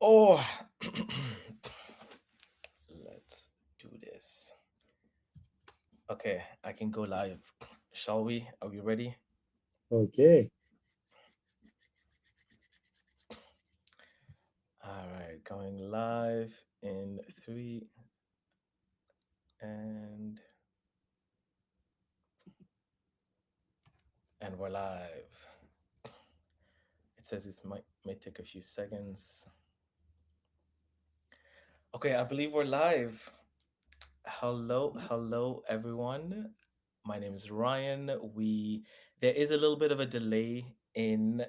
Oh, let's do this. Okay, I can go live. Shall we? Are we ready? Okay. All right, going live in three, and we're live. It says it may take a few seconds. Okay, I believe we're live. Hello, everyone. My name is Ryan. There is a little bit of a delay in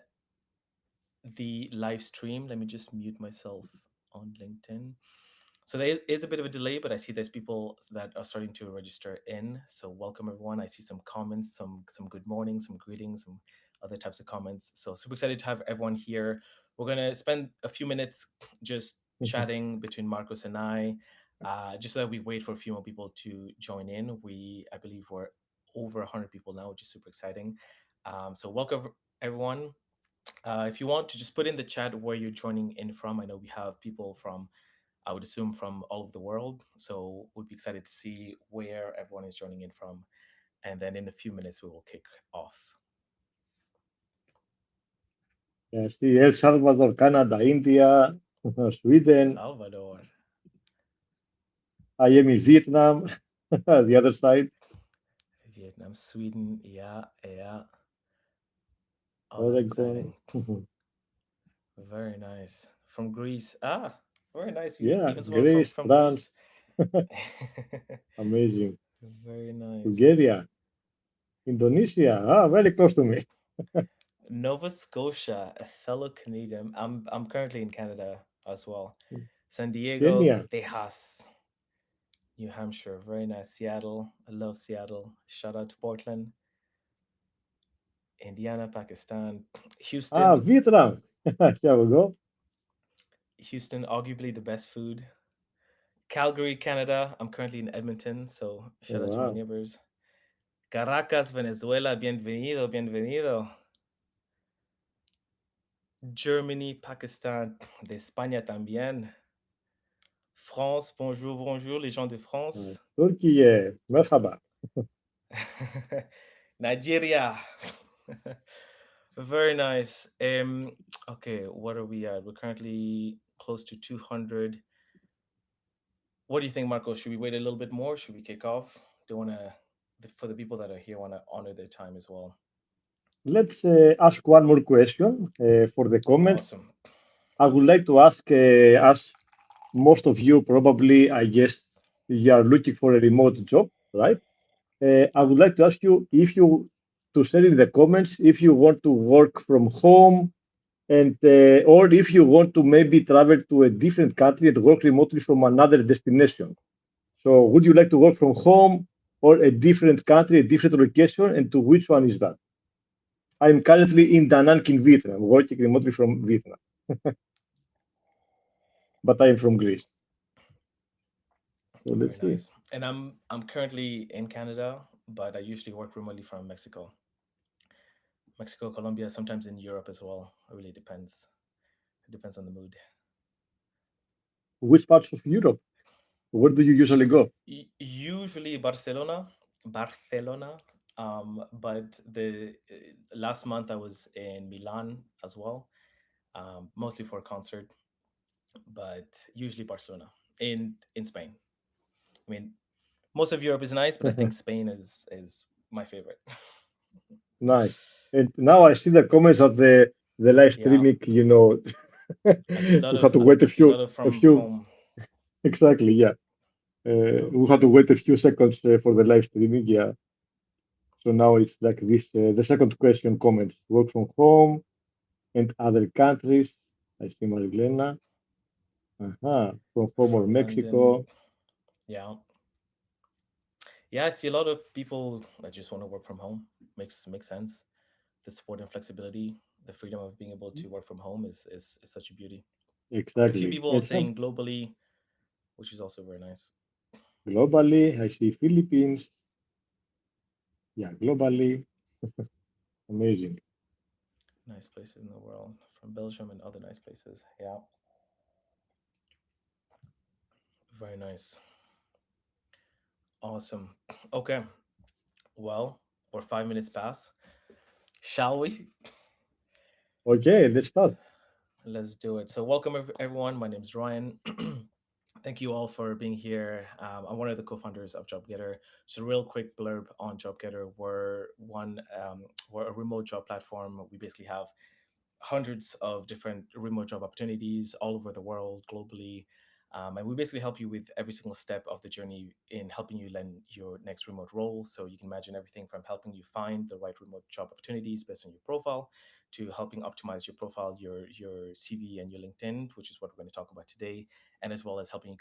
the live stream. Let me just mute myself on LinkedIn. So there is a bit of a delay, but I see there's people that are starting to register in. So welcome everyone. I see some comments, some good morning, some greetings, some other types of comments. So super excited to have everyone here. We're gonna spend a few minutes just chatting between Marcos and I, just so that we wait for a few more people to join in. I believe we're over 100 people now, which is super exciting. So welcome everyone. If you want to just put in the chat where you're joining in from, I know we have people from, I would assume, from all over the world. So we'd be excited to see where everyone is joining in from. And then in a few minutes, we will kick off. Yeah, see El Salvador, Canada, India, Sweden. Salvador, I am in Vietnam, the other side. Vietnam, Sweden. Yeah, yeah. Oh, that's Oregon. exciting. Very nice. From Greece. Ah, very nice. Yeah, Even someone Greece, from France. Greece. Amazing. Very nice. Bulgaria, Indonesia. Ah, very close to me. Nova Scotia, a fellow Canadian. I'm currently in Canada as well. San Diego, Kenya. Tejas, New Hampshire, very nice. Seattle, I love Seattle. Shout out to Portland, Indiana, Pakistan, Ah, Houston, Vietnam. Here we go. Houston, arguably the best food. Calgary, Canada. I'm currently in Edmonton, so shout out to my Wow. neighbors. Caracas, Venezuela, bienvenido, bienvenido. Germany, Pakistan, de España también. France, bonjour, bonjour, les gens de France. Turkey. Merhaba. Nigeria. Very nice. Okay, what are we at? We're currently close to 200. What do you think, Marco? Should we wait a little bit more? Should we kick off? Do want to, for the people that are here, want to honor their time as well? Let's ask one more question for the comments. Awesome. I would like to ask, as most of you probably, I guess, you are looking for a remote job, right? I would like to ask you if you to share in the comments if you want to work from home and or if you want to maybe travel to a different country and work remotely from another destination. So, would you like to work from home or a different country, a different location, and to which one is that? I'm currently in Da Nang in Vietnam, working remotely from Vietnam, but I am from Greece. So Very let's see. nice. And I'm currently in Canada, but I usually work remotely from Mexico. Mexico, Colombia, sometimes in Europe as well. It really depends. It depends on the mood. Which parts of Europe? Where do you usually go? Usually Barcelona, Barcelona. But the last month I was in Milan as well, mostly for a concert. But usually Barcelona in Spain. I mean, most of Europe is nice, but I think Spain is my favorite. Nice. And now I see the comments of the live Yeah, streaming. I see a lot We had of to wait I see a lot of a from few home. exactly. Yeah, we had to wait a few seconds for the live streaming. Yeah. So now it's like this. The second question comments: work from home and other countries. I see Marilena. From home or From London. Mexico. Yeah, yeah, I see a lot of people that just want to work from home. Makes sense. The support and flexibility, the freedom of being able to work from home is such a beauty. But a few Exactly. people And some saying globally, which is also very nice. globally, I see Philippines. Yeah, globally, amazing. Nice places in the world, from Belgium and other nice places. Yeah. Very nice. Awesome. Okay. Well, we're 5 minutes past. Shall we? Okay, let's start. Let's do it. So, welcome everyone. My name is Ryan. Thank you all for being here. I'm one of the co-founders of Jobgether. So, real quick blurb on Jobgether: we're a remote job platform. We basically have hundreds of different remote job opportunities all over the world, globally. And we basically help you with every single step of the journey in helping you land your next remote role. So you can imagine everything from helping you find the right remote job opportunities based on your profile to helping optimize your profile, your CV and your LinkedIn, which is what we're going to talk about today, and as well as helping you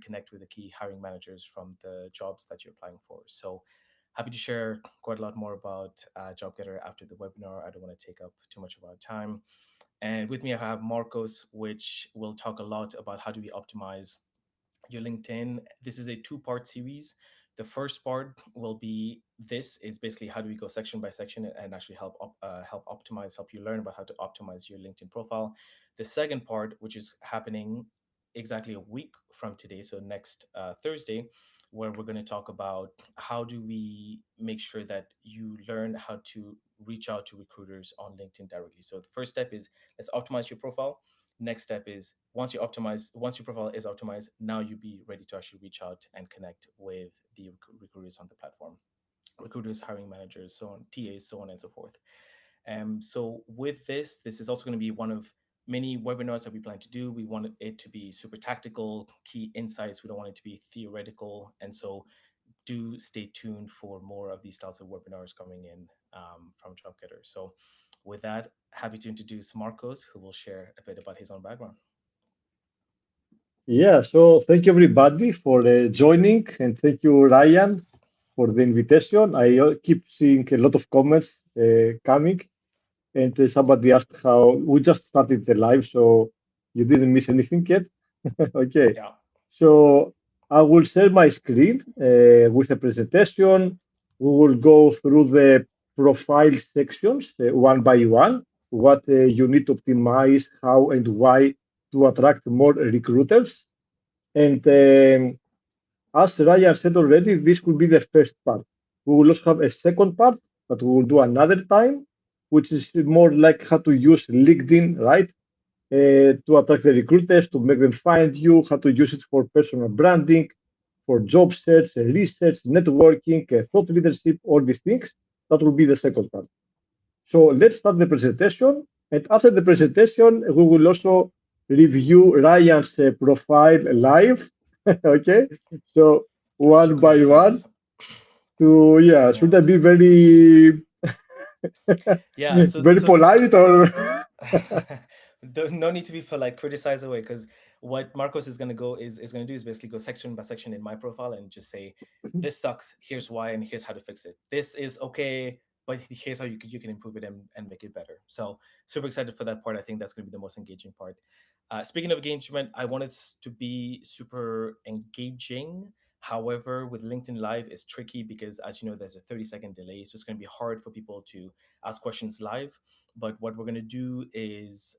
connect with the key hiring managers from the jobs that you're applying for. So happy to share quite a lot more about JobGetter after the webinar. I don't want to take up too much of our time. And with me, I have Markos, which will talk a lot about how do we optimize your LinkedIn. This is a two-part series. The first part will be this is basically how do we go section by section and actually help you learn about how to optimize your LinkedIn profile. The second part, which is happening exactly a week from today, so next Thursday, where we're going to talk about how do we make sure that you learn how to reach out to recruiters on LinkedIn directly. So the first step is let's optimize your profile. Next step is once your profile is optimized, now you be ready to actually reach out and connect with the recruiters on the platform, recruiters, hiring managers, so on, TAs, so on and so forth. So with this is also going to be one of many webinars that we plan to do. We want it to be super tactical, key insights. We don't want it to be theoretical, and so do stay tuned for more of these styles of webinars coming in from Jobgetter. So with that, happy to introduce Marcos, who will share a bit about his own background. Yeah, so thank you everybody for joining, and thank you, Ryan, for the invitation. I keep seeing a lot of comments coming, and somebody asked how we just started the live, so you didn't miss anything yet. Okay, Yeah. so I will share my screen with a presentation. We will go through the profile sections one by one, what you need to optimize, how and why to attract more recruiters. And as Ryan said already, this will be the first part. We will also have a second part that we will do another time, which is more like how to use LinkedIn, right? To attract the recruiters, to make them find you, how to use it for personal branding, for job search, research, networking, thought leadership, all these things. That will be the second part. So let's start the presentation. And after the presentation, we will also review Ryan's profile live. Okay. So Which one by one graces. yeah, should Yeah. I be very, Yeah. So very so polite or? no need to be polite, criticize away, because what Marcos is going to go is going to do is basically go section by section in my profile and just say this sucks, here's why, and here's how to fix it. This is okay, but here's how you can improve it and make it better. So super excited for that part. I think that's going to be the most engaging part. Speaking of engagement, I want it to be super engaging. However, with LinkedIn Live, it's tricky because, as you know, there's a 30-second delay. So it's going to be hard for people to ask questions live. But what we're going to do is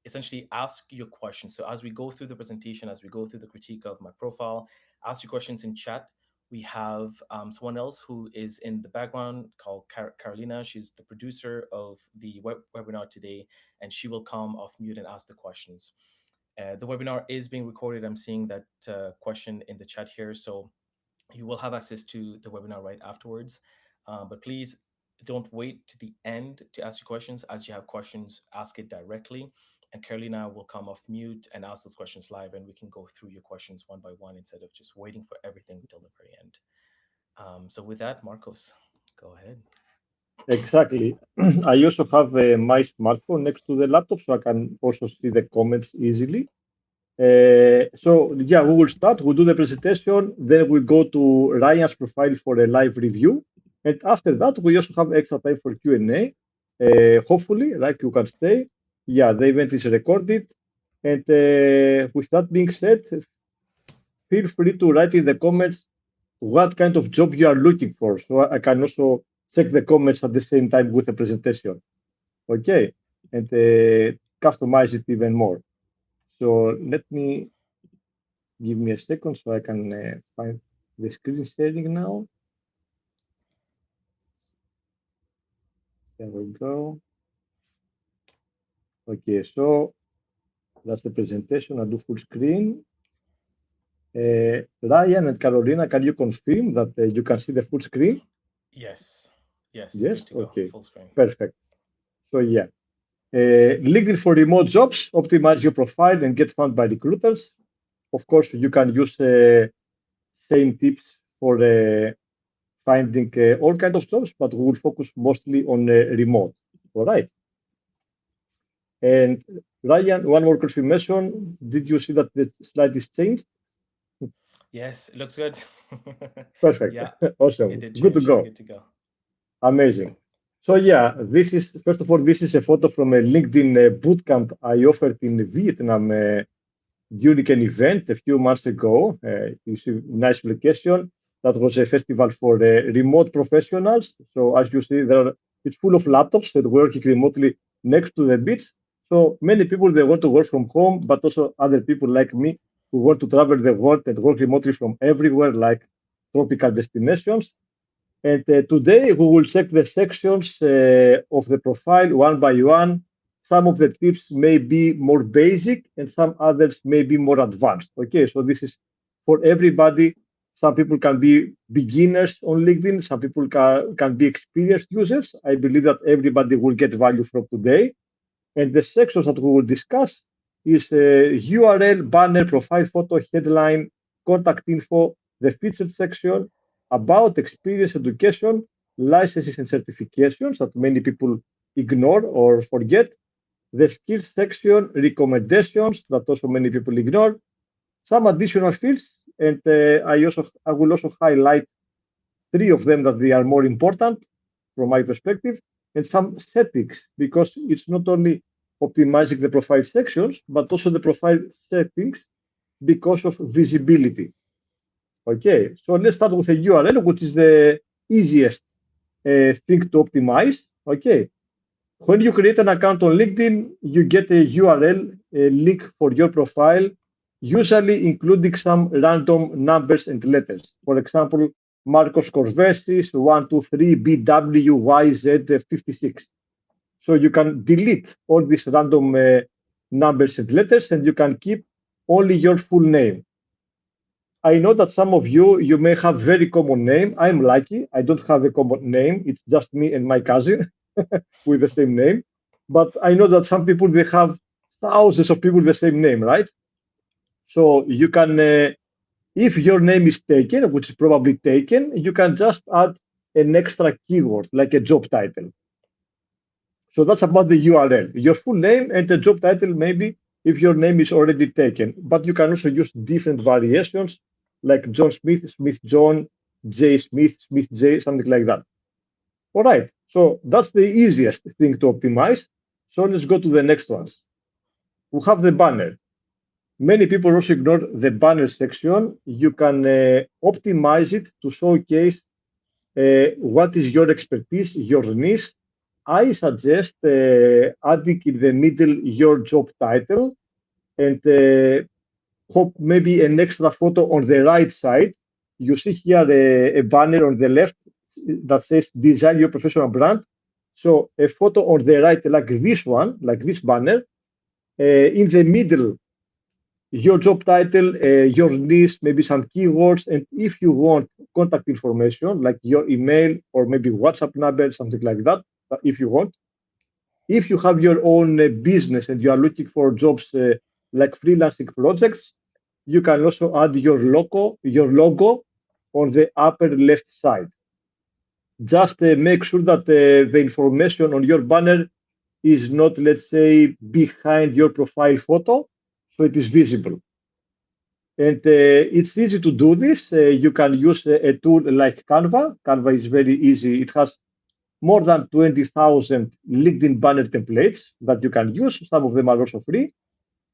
essentially ask your questions. So as we go through the presentation, as we go through the critique of my profile, ask your questions in chat. We have someone else who is in the background called Carolina. She's the producer of the webinar today, and she will come off mute and ask the questions. The webinar is being recorded. I'm seeing that question in the chat here. So you will have access to the webinar right afterwards. But please don't wait to the end to ask your questions. As you have questions, ask it directly. And Carolina will come off mute and ask those questions live, and we can go through your questions one by one instead of just waiting for everything till the very end. So with that, Marcos, go ahead. Exactly. I also have my smartphone next to the laptop, so I can also see the comments easily. So yeah, we will start. We'll do the presentation. Then we go to Ryan's profile for a live review, and after that, we also have extra time for Q&A. Hopefully, like you can stay. Yeah, the event is recorded. And with that being said, feel free to write in the comments what kind of job you are looking for, so I can also check the comments at the same time with the presentation. Okay, and customize it even more. So let me Give me a second so I can find the screen sharing now. There we go. Okay, so that's the presentation. I'll do full screen. Ryan and Carolina, can you confirm that you can see the full screen? Yes. Yes. Yes? Good to go. Okay, Full screen. perfect. So yeah, LinkedIn for remote jobs, optimize your profile and get found by recruiters. Of course, you can use same tips for finding all kinds of jobs, but we will focus mostly on remote. All right. And Ryan, one more confirmation. Did you see that the slide is changed? Yes, it looks good. Perfect. Yeah, it Awesome. did Good to change. go. Good to go. Amazing. So yeah, this is first of all, this is a photo from a LinkedIn bootcamp I offered in Vietnam during an event a few months ago. You see, nice location. That was a festival for remote professionals. So as you see, it's full of laptops that working remotely next to the beach. So many people they want to work from home, but also other people like me who want to travel the world and work remotely from everywhere, like tropical destinations. And today we will check the sections of the profile one by one. Some of the tips may be more basic and some others may be more advanced. Okay, so this is for everybody. Some people can be beginners on LinkedIn, some people can be experienced users. I believe that everybody will get value from today. And the sections that we will discuss is URL, banner, profile photo, headline, contact info, the featured section, about experience education, licenses and certifications that many people ignore or forget, the skills section, recommendations that also many people ignore, some additional fields, and I will also highlight three of them that they are more important from my perspective, and some settings, because it's not only optimizing the profile sections, but also the profile settings because of visibility. Okay, so let's start with a URL, which is the easiest thing to optimize. Okay, when you create an account on LinkedIn, you get a URL, a link for your profile, usually including some random numbers and letters. For example, Markos Korvesis 123 BWYZ 56. So you can delete all these random numbers and letters, and you can keep only your full name. I know that some of you may have very common name. I'm lucky. I don't have a common name. It's just me and my cousin with the same name. But I know that some people they have thousands of people with the same name, right? So you can, if your name is taken, which is probably taken, you can just add an extra keyword like a job title. So that's about the URL, your full name and the job title, maybe if your name is already taken. But you can also use different variations like John Smith, Smith John, J Smith, Smith J, something like that. All right. So that's the easiest thing to optimize. So let's go to the next ones. We have the banner. Many people also ignore the banner section. You can optimize it to showcase what is your expertise, your niche. I suggest adding in the middle your job title and hope maybe an extra photo on the right side. You see here a banner on the left that says design your professional brand. So a photo on the right, like this one, like this banner, in the middle, your job title, your niche, maybe some keywords, and if you want contact information, like your email or maybe WhatsApp number, something like that, if you want. If you have your own business and you are looking for jobs like freelancing projects, you can also add your logo on the upper left side. Just make sure that the information on your banner is not, let's say, behind your profile photo, so it is visible. And it's easy to do this. You can use a tool like Canva. Canva is very easy. It has more than 20,000 LinkedIn banner templates that you can use. Some of them are also free.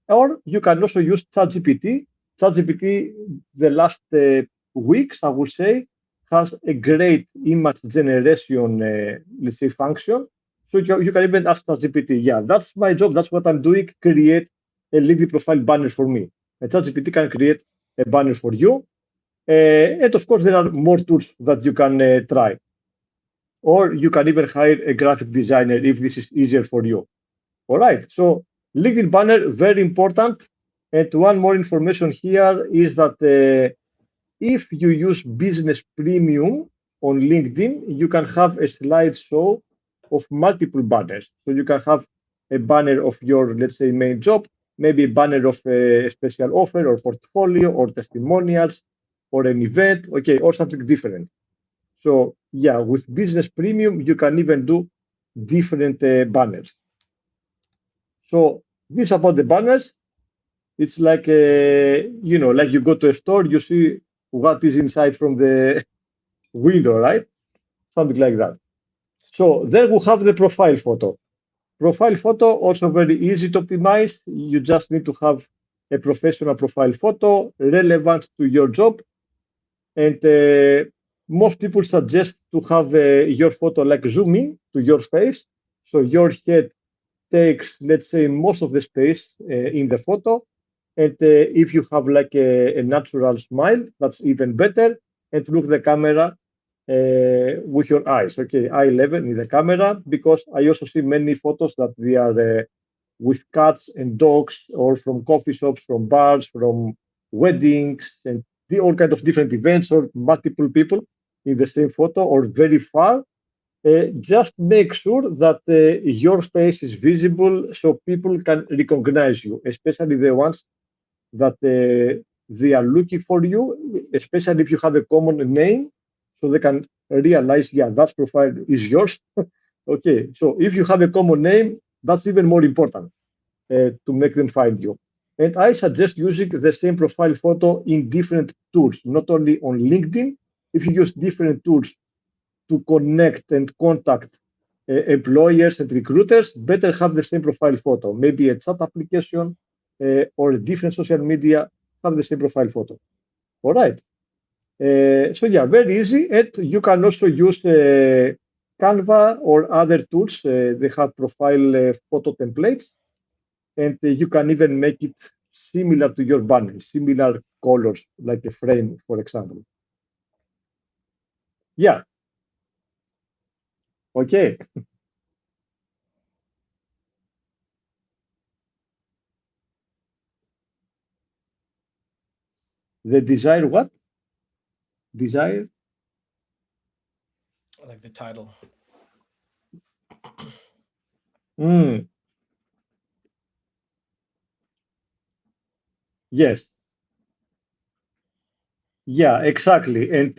Or you can also use ChatGPT. ChatGPT, the last weeks, I would say, has a great image generation, let's say, function. So you can even ask ChatGPT, yeah, that's my job. That's what I'm doing. Create a LinkedIn profile banner for me. And ChatGPT can create a banner for you. And of course, there are more tools that you can try. Or you can even hire a graphic designer if this is easier for you. All right. So LinkedIn banner, very important. And one more information here is that if you use business premium on LinkedIn, you can have a slideshow of multiple banners. So you can have a banner of your, let's say, main job, maybe a banner of a special offer or portfolio or testimonials or an event, okay, or something different. So yeah, with business premium, you can even do different banners. So this about the banners. It's like like you go to a store, you see what is inside from the window, right? Something like that. It's true. So there we have the profile photo. Profile photo also very easy to optimize. You just need to have a professional profile photo relevant to your job, and most people suggest to have your photo like zoom in to your face, so your head takes, let's say, most of the space in the photo. And if you have like a natural smile, that's even better. And look the camera with your eyes, okay, eye level in the camera, because I also see many photos that they are with cats and dogs, or from coffee shops, from bars, from weddings, and all kind of different events, or multiple people in the same photo, or very far. Just make sure that your face is visible so people can recognize you, especially the ones that they are looking for you, especially if you have a common name, so they can realize, yeah, that profile is yours. Okay, so if you have a common name, that's even more important to make them find you. And I suggest using the same profile photo in different tools, not only on LinkedIn. If you use different tools to connect and contact employers and recruiters, better have the same profile photo. Maybe a chat application or a different social media, have the same profile photo. All right. So yeah, very easy. And you can also use Canva or other tools. They have profile photo templates, and you can even make it similar to your banner, similar colors, like a frame, for example. Yeah. Okay. The desire what? Desire? I like the title. Mm, yes. Yeah, exactly. And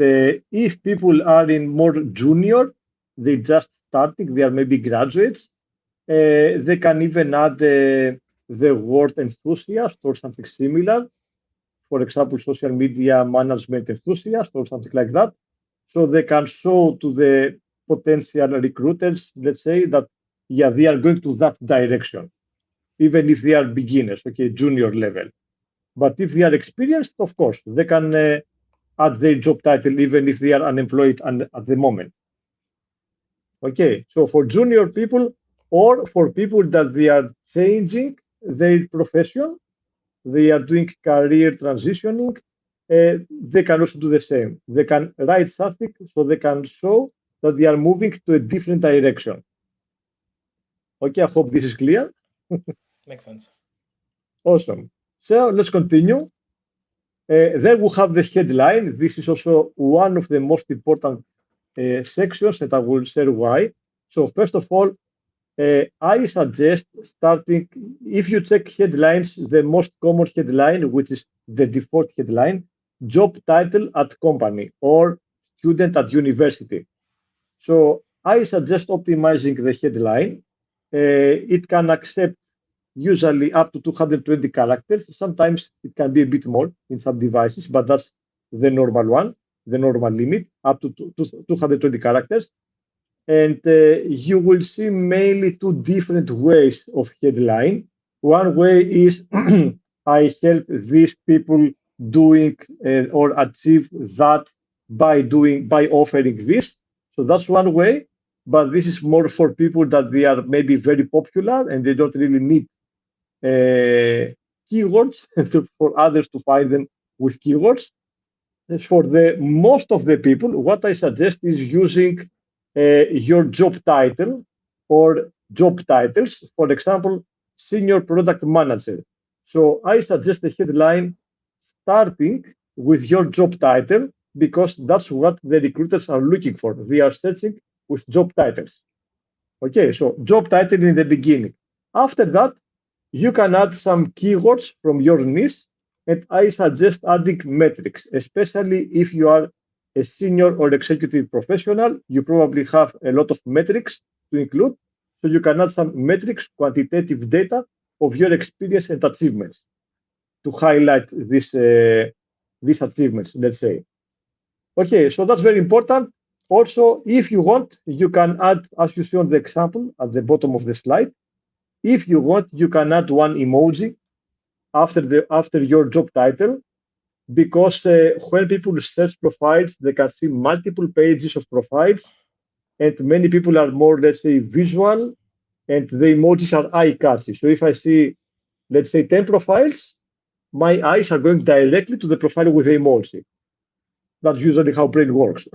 if people are in more junior, they just starting, they are maybe graduates, they can even add the word enthusiast or something similar. For example, social media management enthusiast or something like that. So they can show to the potential recruiters, let's say that, yeah, they are going to that direction, even if they are beginners, okay, junior level. But if they are experienced, of course, they can add their job title even if they are unemployed at the moment. Okay, so for Makes junior sense. people or for people that they are changing their profession, they are doing career transitioning, they can also do the same. They can write something so they can show that they are moving to a different direction. Okay, I hope this is clear. Makes sense. Awesome. So let's continue. Then we have the headline. This is also one of the most important sections, and I will share why. So first of all, I suggest starting, if you check headlines, the most common headline, which is the default headline, job title at company or student at university. So I suggest optimizing the headline. It can accept usually up to 220 characters. Sometimes it can be a bit more in some devices, but that's the normal one, the normal limit, up to 220 characters. And you will see mainly two different ways of headline. One way is I help these people doing or achieve that by offering this. So that's one way, but this is more for people that they are maybe very popular and they don't really need keywords for others to find them with keywords. For the most of the people, what I suggest is using your job title or job titles. For example, senior product manager. So I suggest the headline starting with your job title because that's what the recruiters are looking for. They are searching with job titles. Okay, so job title in the beginning. After that, you can add some keywords from your niche, and I suggest adding metrics, especially if you are a senior or executive professional. You probably have a lot of metrics to include, so you can add some metrics, quantitative data of your experience and achievements to highlight these achievements, let's say. Okay, so that's very important. Also, if you want, you can add, as you see on the example at the bottom of the slide, if you want, you can add one emoji after your job title, because when people search profiles, they can see multiple pages of profiles, and many people are more, let's say, visual, and the emojis are eye-catchy. So if I see, let's say, 10 profiles, my eyes are going directly to the profile with the emoji. That's usually how brain works.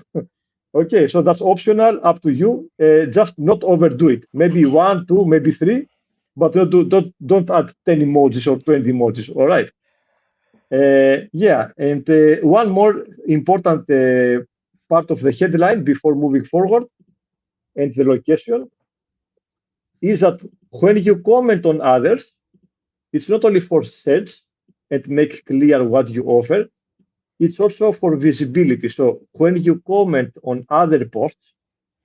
Okay, so that's optional, up to you. Just not overdo it. Maybe one, two, maybe three, but don't add 10 emojis or 20 emojis. All right. Yeah, and one more important part of the headline before moving forward and the location is that when you comment on others, it's not only for search and make clear what you offer, it's also for visibility. So when you comment on other posts,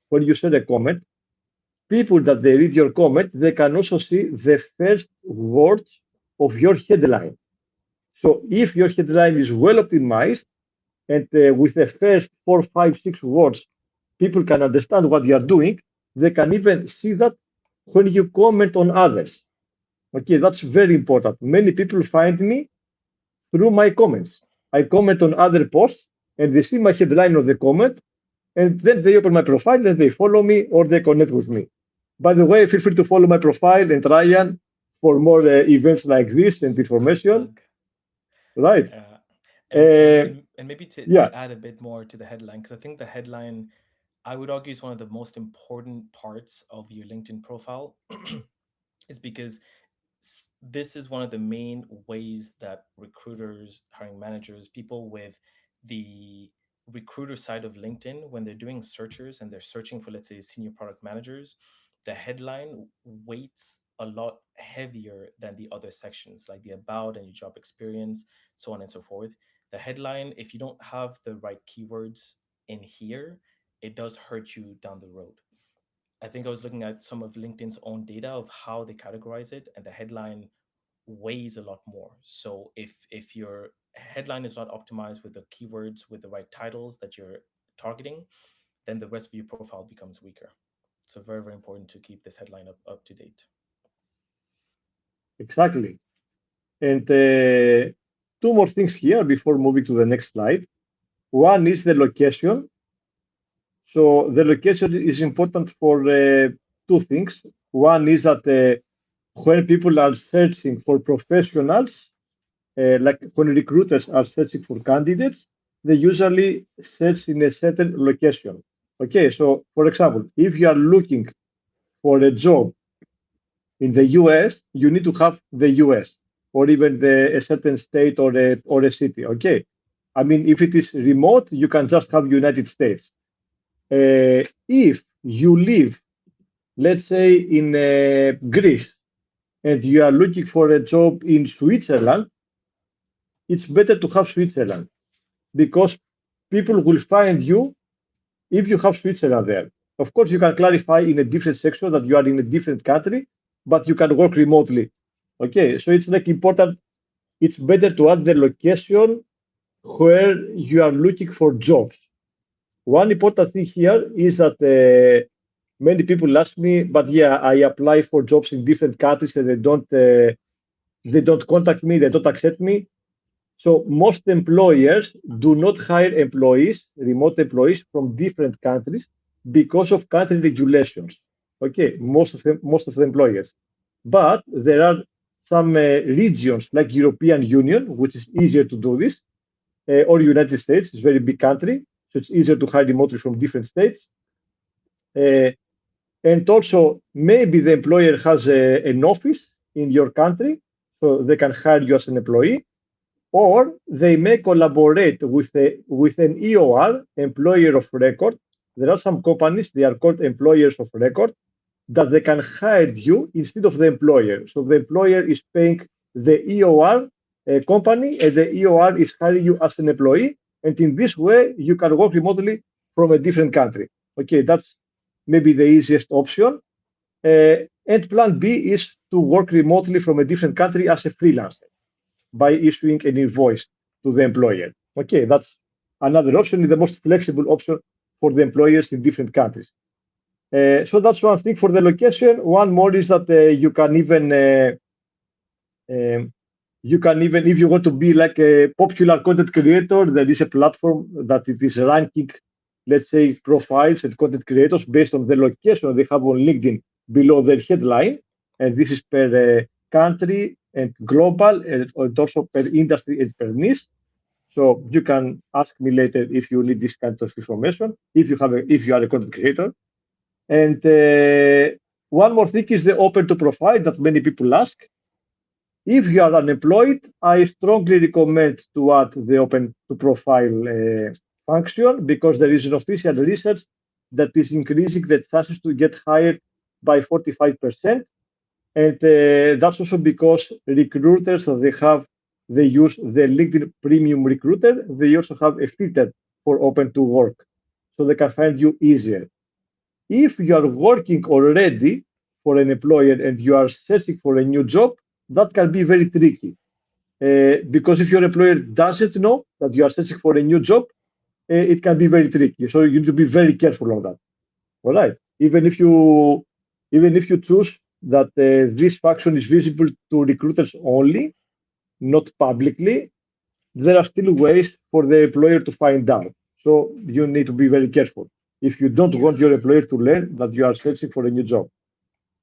when you share a comment, people that they read your comment, they can also see the first words of your headline. So if your headline is well optimized and with the first four, five, six words, people can understand what you are doing, they can even see that when you comment on others. Okay, that's very important. Many people find me through my comments. I comment on other posts and they see my headline of the comment, and then they open my profile and they follow me or they connect with me. By the way, feel free to follow my profile and Ryan for more events like this and Quick information. plug. Right? Uh, Uh, and maybe yeah, to add a bit more to the headline, because I think the headline, I would argue, is one of the most important parts of your LinkedIn profile, is because this is one of the main ways that recruiters, hiring managers, people with the recruiter side of LinkedIn, when they're doing searchers and they're searching for, let's say, senior product managers, the headline weights a lot heavier than the other sections, like the about and your job experience, so on and so forth. The headline, if you don't have the right keywords in here, it does hurt you down the road. I think I was looking at some of LinkedIn's own data of how they categorize it, and the headline weighs a lot more. So if your headline is not optimized with the keywords, with the right titles that you're targeting, then the rest of your profile becomes weaker. So very, very important to keep this headline up to date. exactly. And two more things here before moving to the next slide. One is the location. So the location is important for two things. One is that when people are searching for professionals, like when recruiters are searching for candidates, they usually search in a certain location. Okay, so for example, if you are looking for a job in the US, you need to have the US or even a certain state or a city. Okay, I mean, if it is remote, you can just have United States. If you live, let's say, in Greece and you are looking for a job in Switzerland, it's better to have Switzerland because people will find you if you have Switzerland there. Of course, you can clarify in a different section that you are in a different country, but you can work remotely. Okay, so it's like important. It's better to add the location where you are looking for jobs. One important thing here is that many people ask me, but yeah, I apply for jobs in different countries and they don't contact me, they don't accept me. So most employers do not hire employees, remote employees from different countries because of country regulations. Okay, most of the employers. But there are some regions like European Union, which is easier to do this. or United States. It's a very big country, so it's easier to hire remotely from different states. And also, maybe the employer has an office in your country, so they can hire you as an employee, or they may collaborate with an EOR, employer of record. There are some companies, they are called employers of record, that they can hire you instead of the employer. So the employer is paying the EOR company, and the EOR is hiring you as an employee. And in this way, you can work remotely from a different country. Okay, that's maybe the easiest option. And plan B is to work remotely from a different country as a freelancer by issuing an invoice to the employer. Okay, that's another option, the most flexible option for the employers in different countries. So that's one thing for the location. One more is that you can even, if you want to be like a popular content creator, there is a platform that it is ranking, let's say, profiles and content creators based on the location they have on LinkedIn below their headline. And this is per country and global, and also per industry and per niche. So you can ask me later if you need this kind of information, if you are a content creator. And one more thing is the open to profile that many people ask. If you are unemployed, I strongly recommend to add the open to profile function, because there is an official research that is increasing the chances to get hired by 45%. And that's also because recruiters that they use the LinkedIn Premium Recruiter. They also have a filter for open to work, so they can find you easier. If you are working already for an employer and you are searching for a new job, that can be very tricky. Because if your employer doesn't know that you are searching for a new job, it can be very tricky. So you need to be very careful on that. All right. Even if you choose that this function is visible to recruiters only, not publicly, there are still ways for the employer to find out. So you need to be very careful if you don't want your employer to learn that you are searching for a new job.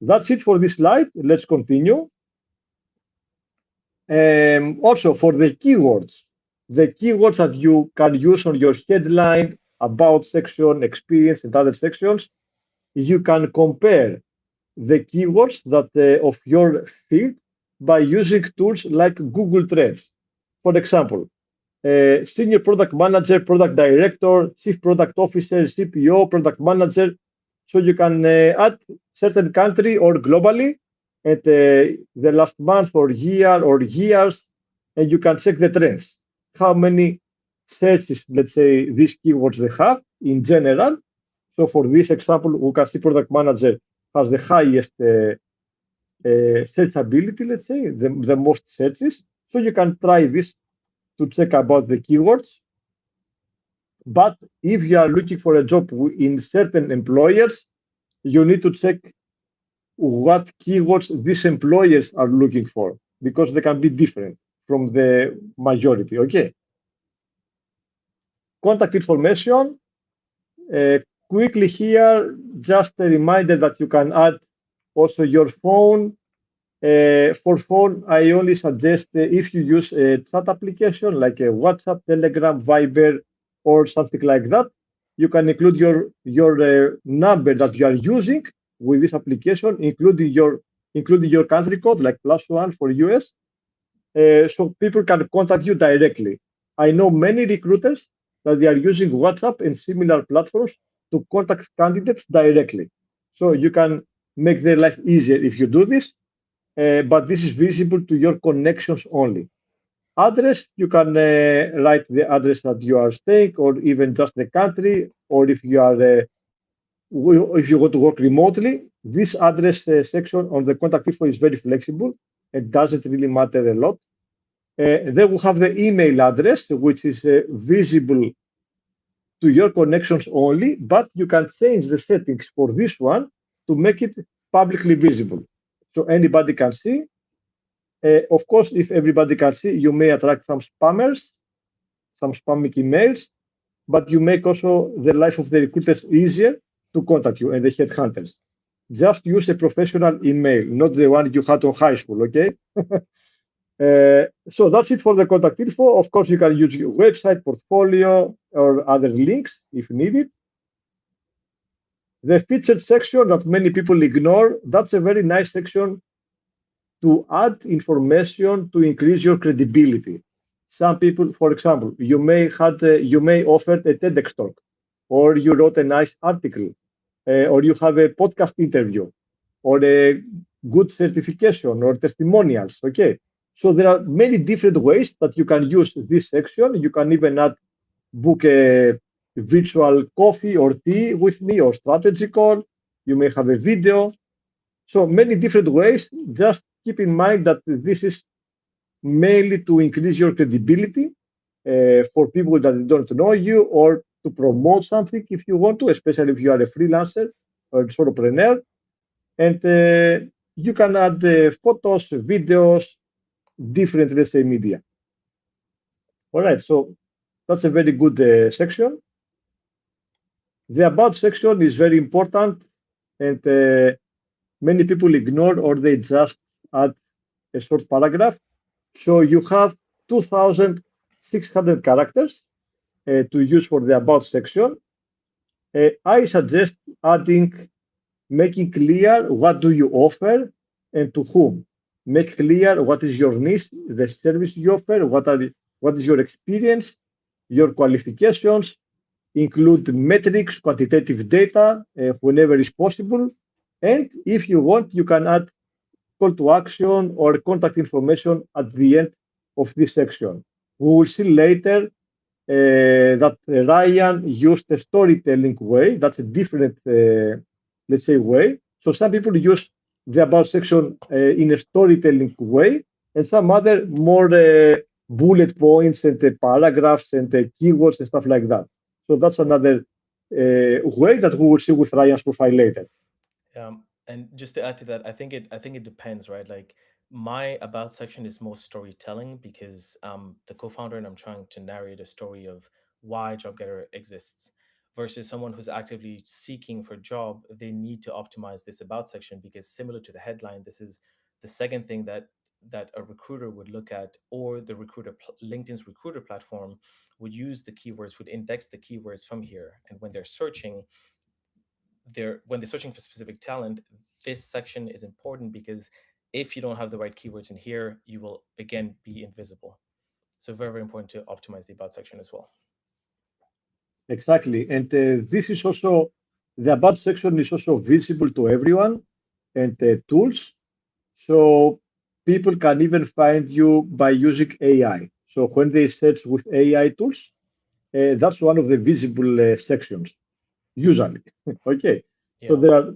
That's it for this slide. Let's continue. Also, for the keywords that you can use on your headline, about section, experience, and other sections, you can compare the keywords that of your field by using tools like Google Trends. For example, senior product manager, product director, chief product officer, CPO, product manager. So you can add certain country or globally at the last month or year or years, and you can check the trends. How many searches, let's say, these keywords they have in general. So for this example, we can see product manager has the highest searchability, let's say, the most searches. So you can try this to check about the keywords. But if you are looking for a job in certain employers, you need to check what keywords these employers are looking for, because they can be different from the majority. Okay. Contact information. Quickly here, just a reminder that you can add also your phone. For phone, I only suggest if you use a chat application like a WhatsApp, Telegram, Viber, or something like that, you can include your number that you are using with this application, including your country code, like +1 for US, so people can contact you directly. I know many recruiters that they are using WhatsApp and similar platforms to contact candidates directly. So you can make their life easier if you do this, but this is visible to your connections only. Address, you can write the address that you are staying, or even just the country, or if you want to work remotely. This address section on the contact info is very flexible. It doesn't really matter a lot. Then we have the email address, which is visible to your connections only, but you can change the settings for this one to make it publicly visible, so anybody can see. Of course, if everybody can see, you may attract some spammers, some spamming emails, but you make also the life of the recruiters easier to contact you and the headhunters. Just use a professional email, not the one you had on high school, okay? So that's it for the contact info. Of course, you can use your website, portfolio, or other links if needed. The featured section that many people ignore, that's a very nice section to add information to increase your credibility. Some people, for example, you may offer a TEDx talk, or you wrote a nice article, or you have a podcast interview, or a good certification or testimonials. Okay, so there are many different ways that you can use this section. You can even add book a virtual coffee or tea with me or strategy call. You may have a video. So many different ways. Just keep in mind that this is mainly to increase your credibility for people that don't know you or to promote something if you want to, especially if you are a freelancer or solopreneur. And you can add photos, videos, different, let's say, media. All right, so that's a very good section. The about section is very important, and many people ignore or they just add a short paragraph. So you have 2,600 characters to use for the about section. I suggest adding, making clear what do you offer and to whom. Make clear what is your niche, the service you offer, what is your experience, your qualifications, include metrics, quantitative data whenever is possible. And if you want, you can add call to action or contact information at the end of this section. We will see later that Ryan used a storytelling way. That's a different, let's say, way. So some people use the about section in a storytelling way, and some other more bullet points and paragraphs and keywords and stuff like that. So that's another way that we will see with Ryan's profile later. And just to add to that, I think it depends, right? Like my about section is more storytelling because the co-founder and I'm trying to narrate a story of why Jobgether exists versus someone who's actively seeking for a job. They need to optimize this about section because similar to the headline, this is the second thing that a recruiter would look at, or the LinkedIn's recruiter platform would use the keywords, would index the keywords from here, and when they're searching, when they're searching for specific talent, this section is important because if you don't have the right keywords in here, you will again be invisible. So very, very important to optimize the about section as well. Exactly. And this is also, the about section is also visible to everyone and tools. So people can even find you by using AI. So when they search with AI tools, that's one of the visible sections, usually. Okay. So Yeah. there are,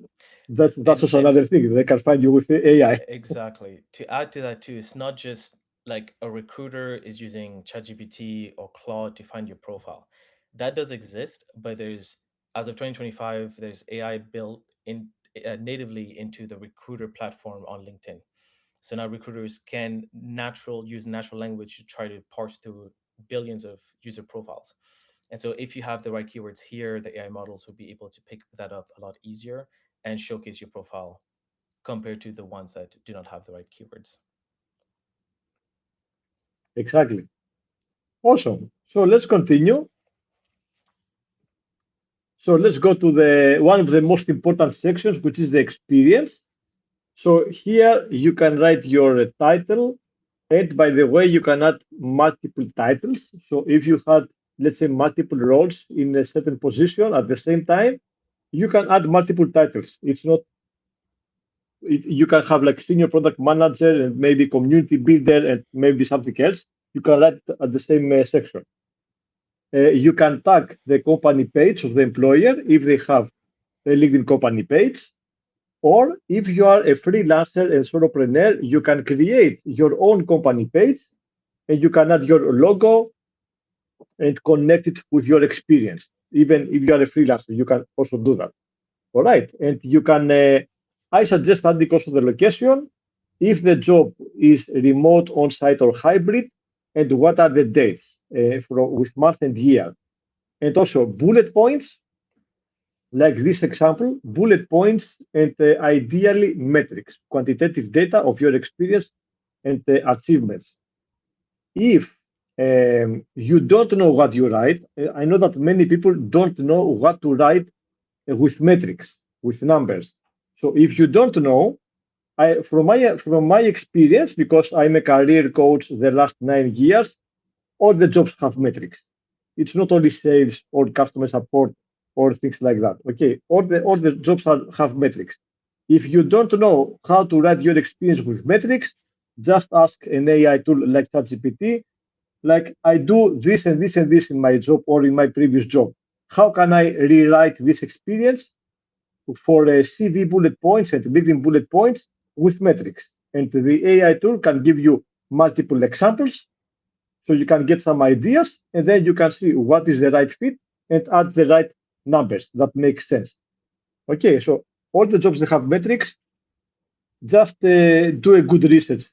that's and also and another thing. They can find you with the AI. exactly. To add to that too, it's not just like a recruiter is using ChatGPT or Claude to find your profile. That does exist, but there's, as of 2025, there's AI built in natively into the recruiter platform on LinkedIn. So now recruiters can use natural language to try to parse through billions of user profiles. And so if you have the right keywords here, the AI models would be able to pick that up a lot easier and showcase your profile compared to the ones that do not have the right keywords. Exactly. Awesome. So let's continue. So let's go to the one of the most important sections, which is the experience. So here you can write your title. And by the way, you can add multiple titles. So if you had, let's say, multiple roles in a certain position at the same time, you can add multiple titles. It's not, you can have like senior product manager and maybe community builder and maybe something else. You can write at the same section. You can tag the company page of the employer if they have a LinkedIn company page. Or if you are a freelancer and solopreneur, you can create your own company page and you can add your logo and connect it with your experience. Even if you are a freelancer, you can also do that. All right. And you can, I suggest adding also the location, if the job is remote, on site, or hybrid, and what are the dates with month and year. And also bullet points, like this example, bullet points and ideally metrics, quantitative data of your experience and achievements. If you don't know what you write, I know that many people don't know what to write with metrics, with numbers. So if you don't know, from my experience, because I'm a career coach the last 9 years, all the jobs have metrics. It's not only sales or customer support or things like that. Okay, all the jobs have metrics. If you don't know how to write your experience with metrics, just ask an AI tool like ChatGPT. Like, I do this and this and this in my job or in my previous job. How can I rewrite this experience for CV bullet points and LinkedIn bullet points with metrics? And the AI tool can give you multiple examples so you can get some ideas, and then you can see what is the right fit and add the right numbers that make sense. Okay, so all the jobs that have metrics, just do a good research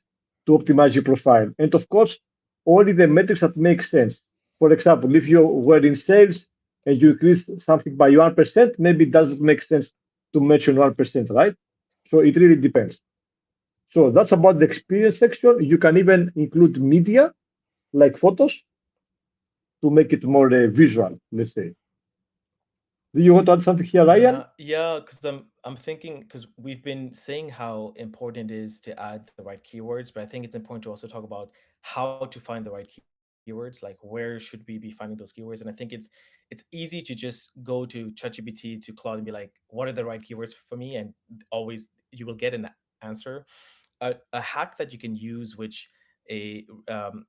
to optimize your profile. And of course, only the metrics that make sense. For example, if you were in sales and you increase something by 1%, maybe it doesn't make sense to mention 1%, right? So it really depends. So that's about the experience section. You can even include media like photos to make it more visual, let's say. Do you want to add something here, Ryan? Yeah, because I'm thinking, because we've been saying how important it is to add the right keywords, but I think it's important to also talk about how to find the right keywords, like where should we be finding those keywords. And I think it's easy to just go to ChatGPT, to Claude, and be like, what are the right keywords for me? And always you will get an answer. A hack that you can use, which a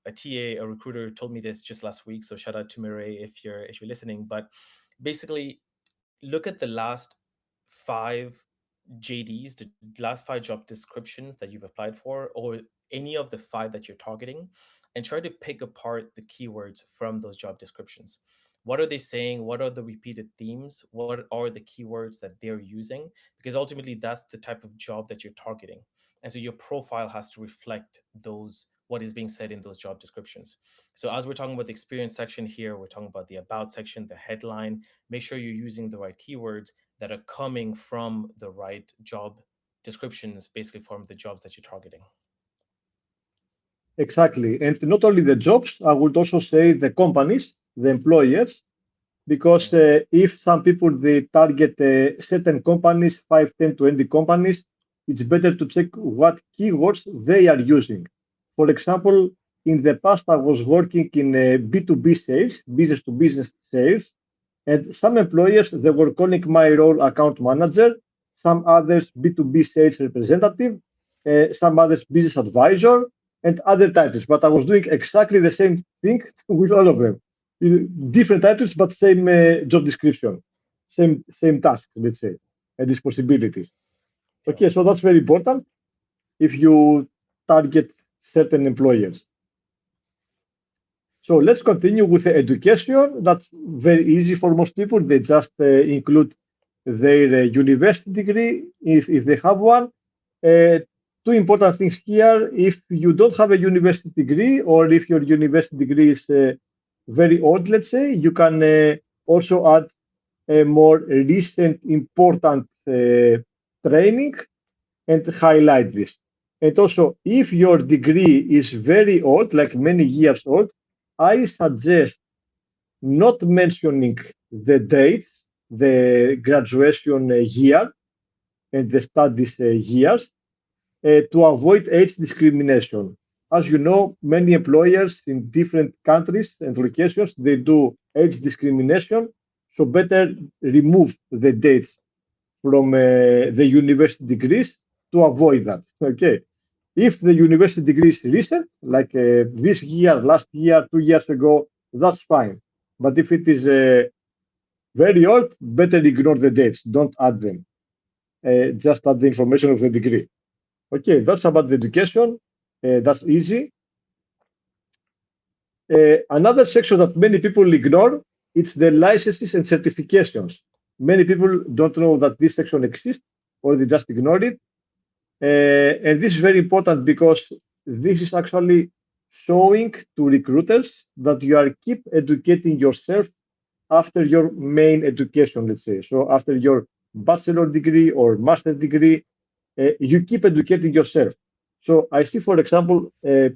TA, a recruiter, told me this just last week. So shout out to Mireille if you're listening. But basically, look at the last five JDs, the last five job descriptions that you've applied for, or any of the five that you're targeting, and try to pick apart the keywords from those job descriptions. What are they saying? What are the repeated themes? What are the keywords that they're using? Because ultimately, that's the type of job that you're targeting. And so your profile has to reflect those, what is being said in those job descriptions. So as we're talking about the experience section here, we're talking about the about section, the headline. Make sure you're using the right keywords that are coming from the right job descriptions, basically from the jobs that you're targeting. Exactly. And not only the jobs, I would also say the companies, the employers, because Mm, if some people they target certain companies, 5, 10, 20 companies, it's better to check what keywords they are using. For example, in the past, I was working in B2B sales, business to business sales, and some employers they were calling my role account manager, some others B2B sales representative, some others business advisor, and other titles. But I was doing exactly the same thing with all of them. Different titles, but same job description, same task, let's say, and responsibilities. yeah. Okay, so that's very important if you target certain employers. So let's continue with the education. That's very easy for most people. They just include their university degree if they have one. Uh, Two important things here. If you don't have a university degree, or if your university degree is very old, let's say, you can also add a more recent important training and highlight this. And also, if your degree is very old, like many years old, I suggest not mentioning the dates, the graduation year, and the studies years to avoid age discrimination. As you know, many employers in different countries and locations, they do age discrimination. So better remove the dates from the university degrees to avoid that. Okay. If the university degree is recent, like this year, last year, 2 years ago, that's fine. But if it is very old, better ignore the dates. Don't add them. Just add the information of the degree. Okay, that's about the education. That's easy. Another section that many people ignore, it's the licenses and certifications. Many people don't know that this section exists, or they just ignore it. And this is very important because this is actually showing to recruiters that you are keep educating yourself after your main education, let's say. So after your bachelor degree or master degree, you keep educating yourself. So I see, for example,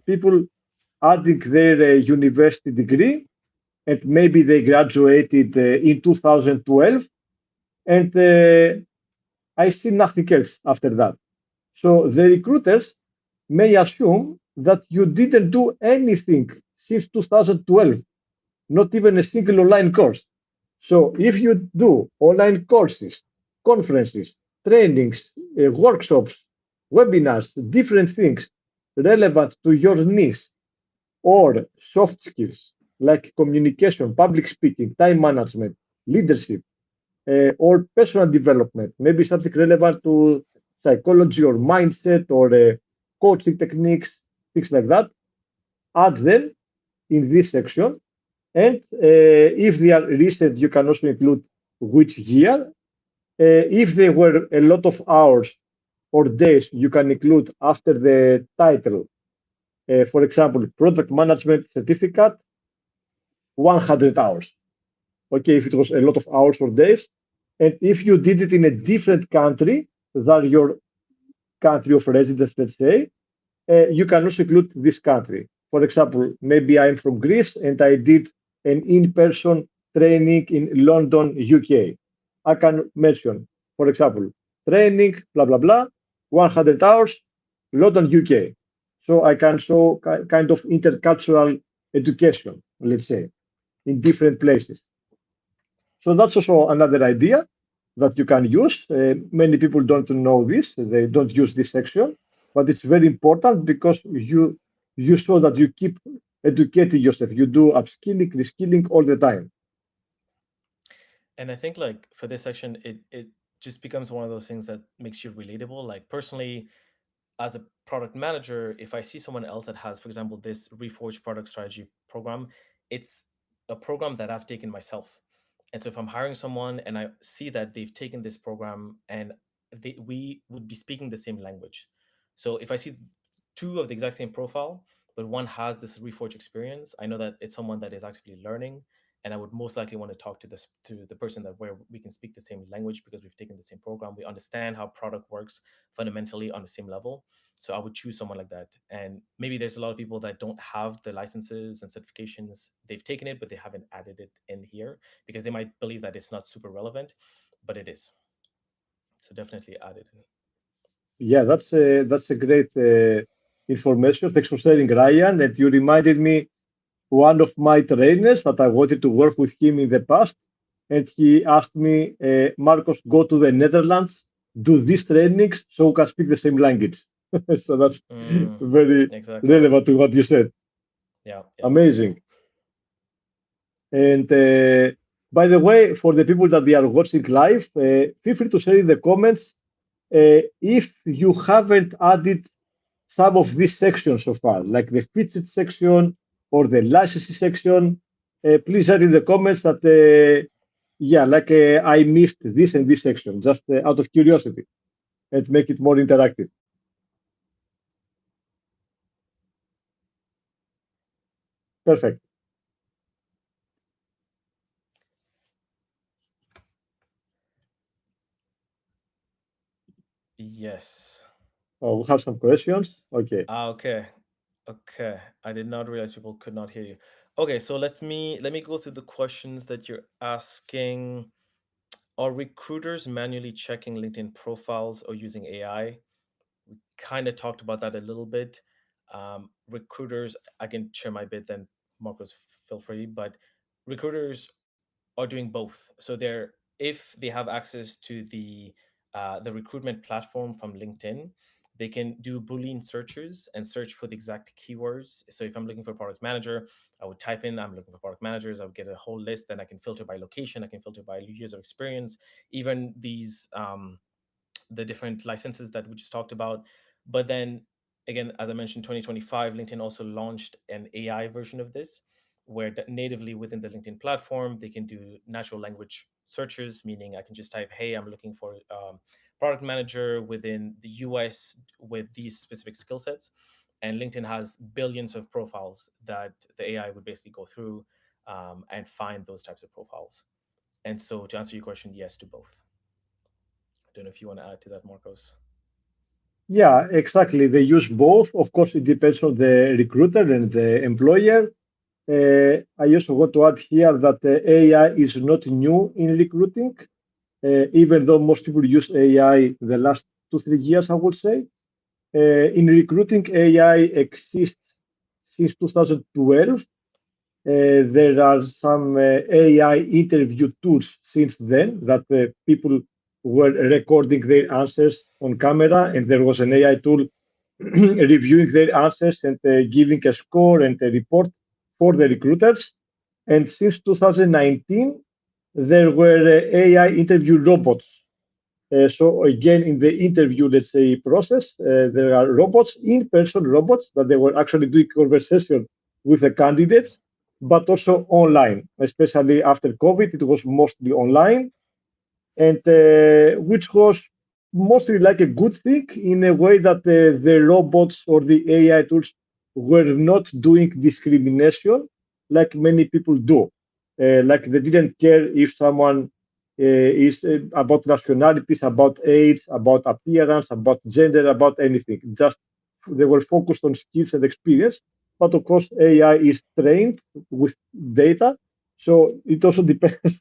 people adding their university degree, and maybe they graduated in 2012, and I see nothing else after that. So the recruiters may assume that you didn't do anything since 2012, not even a single online course. So if you do online courses, conferences, trainings, workshops, webinars, different things relevant to your niche or soft skills like communication, public speaking, time management, leadership, or personal development, maybe something relevant to psychology or mindset or coaching techniques, things like that, add them in this section. And if they are recent, you can also include which year. If they were a lot of hours or days, you can include after the title. For example, product management certificate, 100 hours. Okay, if it was a lot of hours or days. And if you did it in a different country than your country of residence, let's say, you can also include this country. For example, maybe I'm from Greece and I did an in-person training in London, UK. I can mention, for example, training, blah, blah, blah, 100 hours, London, UK. So I can show kind of intercultural education, let's say, in different places. So that's also another idea that you can use. Many people don't know this; they don't use this section, but it's very important because you show that you keep educating yourself. You do upskilling, reskilling all the time. And I think like for this section, it just becomes one of those things that makes you relatable. Like personally, as a product manager, if I see someone else that has, for example, this Reforge product strategy program, it's a program that I've taken myself. And so if I'm hiring someone and I see that they've taken this program and we would be speaking the same language. So if I see two of the exact same profile, but one has this Reforge experience, I know that it's someone that is actively learning, and I would most likely want to talk to the person that where we can speak the same language because we've taken the same program. We understand how product works fundamentally on the same level. So I would choose someone like that. And maybe there's a lot of people that don't have the licenses and certifications. They've taken it, but they haven't added it in here because they might believe that it's not super relevant, but it is. So definitely add it in. Yeah, that's a great information. Thanks for sharing, Ryan. And you reminded me one of my trainers that I wanted to work with him in the past, and he asked me, Marcos, go to the Netherlands, do these trainings so we can speak the same language. So that's Mm, very exactly. relevant to what you said. Yeah, yeah, yeah. Amazing. And by the way, for the people that they are watching live, feel free to share in the comments if you haven't added some of these sections so far, like the featured section or the licensing section. Please add in the comments that, yeah, like I missed this and this section, just out of curiosity, and make it more interactive. Perfect. Yes. We have some questions. Okay. Ah, okay. Okay. I did not realize people could not hear you. Okay, so let me go through the questions that you're asking. Are recruiters manually checking LinkedIn profiles or using AI? We kind of talked about that a little bit. Recruiters, I can share my bit, then Marcos, feel free. But recruiters are doing both. So they're if they have access to the recruitment platform from LinkedIn, they can do Boolean searches and search for the exact keywords. So if I'm looking for a product manager, I would type in I'm looking for product managers. I would get a whole list. Then I can filter by location. I can filter by years of experience. Even these the different licenses that we just talked about. But then again, as I mentioned, 2025, LinkedIn also launched an AI version of this, where natively within the LinkedIn platform, they can do natural language searches, meaning I can just type, "Hey, I'm looking for product manager within the US with these specific skill sets." And LinkedIn has billions of profiles that the AI would basically go through and find those types of profiles. And so, to answer your question, yes to both. I don't know if you want to add to that, Marcos. Yeah, exactly. They use both. Of course, it depends on the recruiter and the employer. I also want to add here that AI is not new in recruiting, even though most people use AI the last 2, 3 years, I would say. In recruiting, AI exists since 2012. There are some AI interview tools since then that people were recording their answers on camera, and there was an AI tool reviewing their answers and giving a score and a report for the recruiters. And since 2019, there were AI interview robots. So again, in the interview, let's say, process, there are robots, in-person robots, that they were actually doing conversation with the candidates, but also online. Especially after COVID, it was mostly online, and which was mostly like a good thing in a way that the robots or the AI tools were not doing discrimination like many people do. Like they didn't care if someone is about nationalities, about age, about appearance, about gender, about anything. Just they were focused on skills and experience. But of course, AI is trained with data, so it also depends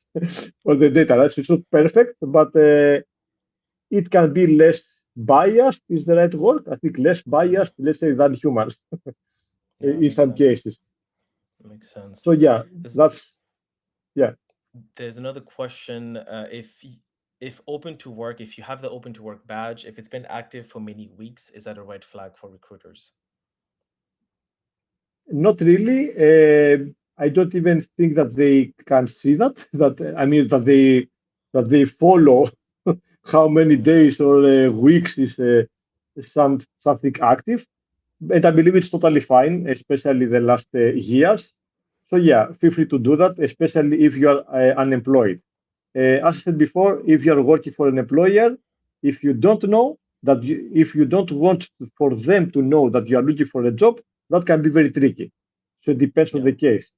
on the data. Right? So it's not perfect, but it can be less biased, is the right word. I think less Hmm. biased, let's say, than humans Yeah, in makes some sense. cases. Makes sense. So yeah, There's that's yeah. there's another question. If open to work, if you have the open to work badge, if it's been active for many weeks, is that a red flag for recruiters? Not really. I don't even think that they can see that. That I mean that they follow how many Mm, days or weeks is something active. And I believe it's totally fine, especially the last years. So yeah, feel free to do that, especially if you are unemployed. As I said before, if you are working for an employer, if you don't know that, if you don't want for them to know that you are looking for a job, that can be very tricky. So it depends on yeah. the case.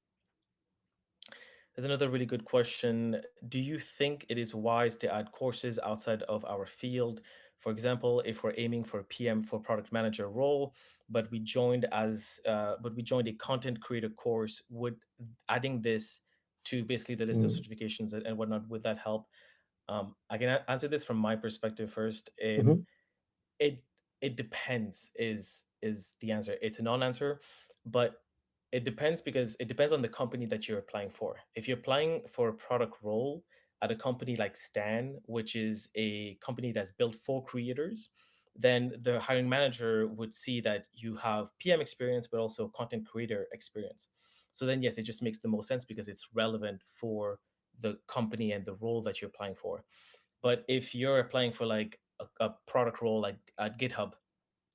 There's another really good question. Do you think it is wise to add courses outside of our field? For example, if we're aiming for a PM for product manager role, but we joined a content creator course, would adding this to basically the list of Mm. certifications and whatnot, would that help? I can answer this from my perspective first. Mhm. It it depends is the answer. It's a non-answer, but it depends because it depends on the company that you're applying for. If you're applying for a product role at a company like Stan, which is a company that's built for creators, then the hiring manager would see that you have PM experience but also content creator experience. So then yes, it just makes the most sense because it's relevant for the company and the role that you're applying for. But if you're applying for like a product role like at GitHub,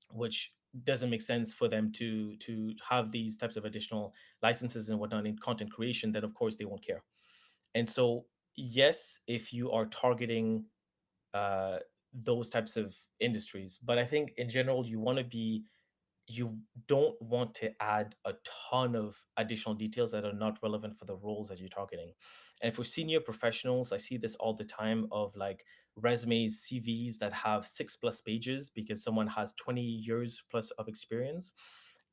which doesn't make sense for them to have these types of additional licenses and whatnot in content creation, then of course they won't care. And so yes, if you are targeting uh, those types of industries, but I think in general you don't want to add a ton of additional details that are not relevant for the roles that you're targeting. And for senior professionals, I see this all the time of like resumes, CVs that have 6+ pages because someone has 20 years plus of experience.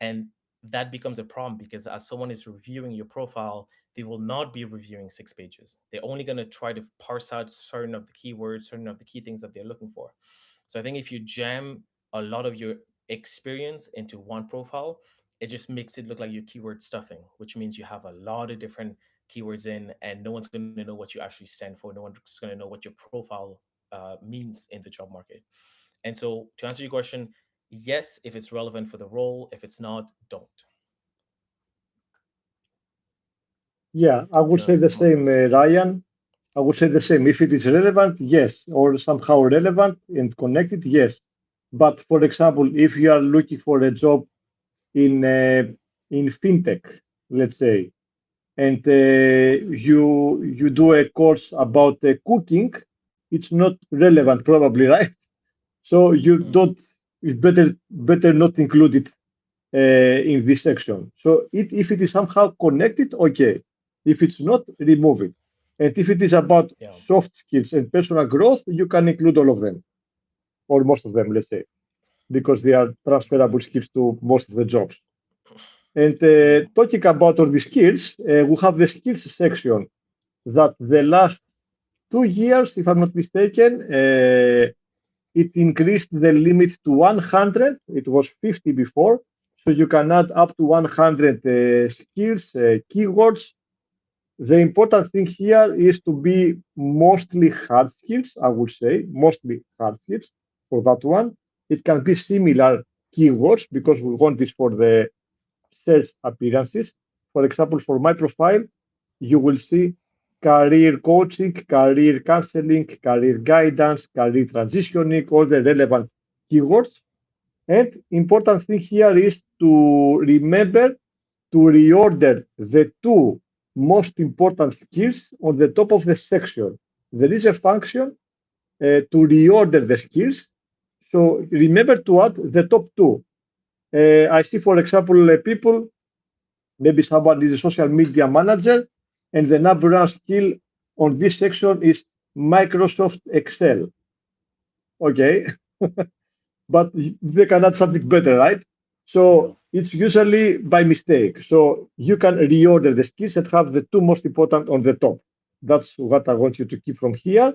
And that becomes a problem because as someone is reviewing your profile, they will not be reviewing 6 pages. They're only going to try to parse out certain of the keywords, certain of the key things that they're looking for. So I think if you jam a lot of your experience into one profile, it just makes it look like you're keyword stuffing, which means you have a lot of different keywords in, and no one's going to know what you actually stand for. No one's going to know what your profile means in the job market. And so, to answer your question, yes, if it's relevant for the role. If it's not, don't. Yeah, I I would don't know say if the same, Marcos. Ryan. I would say the same. If it is relevant, yes, or somehow relevant and connected, yes. But for example, if you are looking for a job in fintech, let's say, and you do a course about cooking, it's not relevant probably, right? So you Mm, don't. It's better not include it in this section. So if it is somehow connected, okay. If it's not, remove it. And if it is about yeah. soft skills and personal growth, you can include all of them or most of them, let's say. because they are transferable skills to most of the jobs. And Yeah. talking about all the skills, we have the skills section that the last 2 years, if I'm not mistaken, it increased the limit to 100. It was 50 before. So you can add up to 100 skills, keywords. The important thing here is to be mostly hard skills, I would say, mostly hard skills for that one. It can be similar keywords because we want this for the search appearances. For example, for my profile, you will see career coaching, career counseling, career guidance, career transitioning, all the relevant keywords. And important thing here is to remember to reorder the two most important skills on the top of the section. There is a function to reorder the skills. So remember to add the top two. I see, for example, people, maybe someone is a social media manager, and the number one skill on this section is Microsoft Excel. Okay, but they can add something better, right? Yeah. So it's usually by mistake. So you can reorder the skills and have the two most important on the top. That's what I want you to keep from here.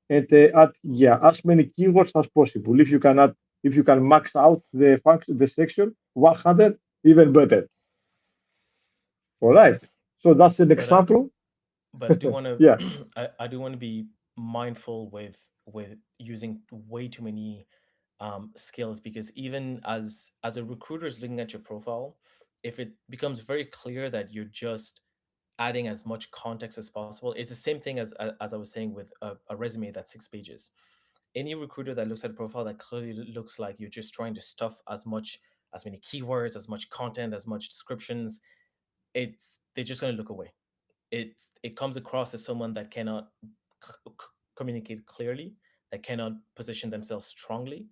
And add, yeah, as many keywords as possible. If you can max out the function, the section 100, even better. All right. So that's an But example. but I do want to Yeah. I do want to be mindful with using way too many skills, because even as a recruiter is looking at your profile, if it becomes very clear that you're just adding as much context as possible, it's the same thing as I was saying with a resume that's 6 pages. Any recruiter that looks at a profile that clearly looks like you're just trying to stuff as many keywords, as much content, as much descriptions, they're just going to look away. It comes across as someone that cannot communicate clearly, that cannot position themselves strongly,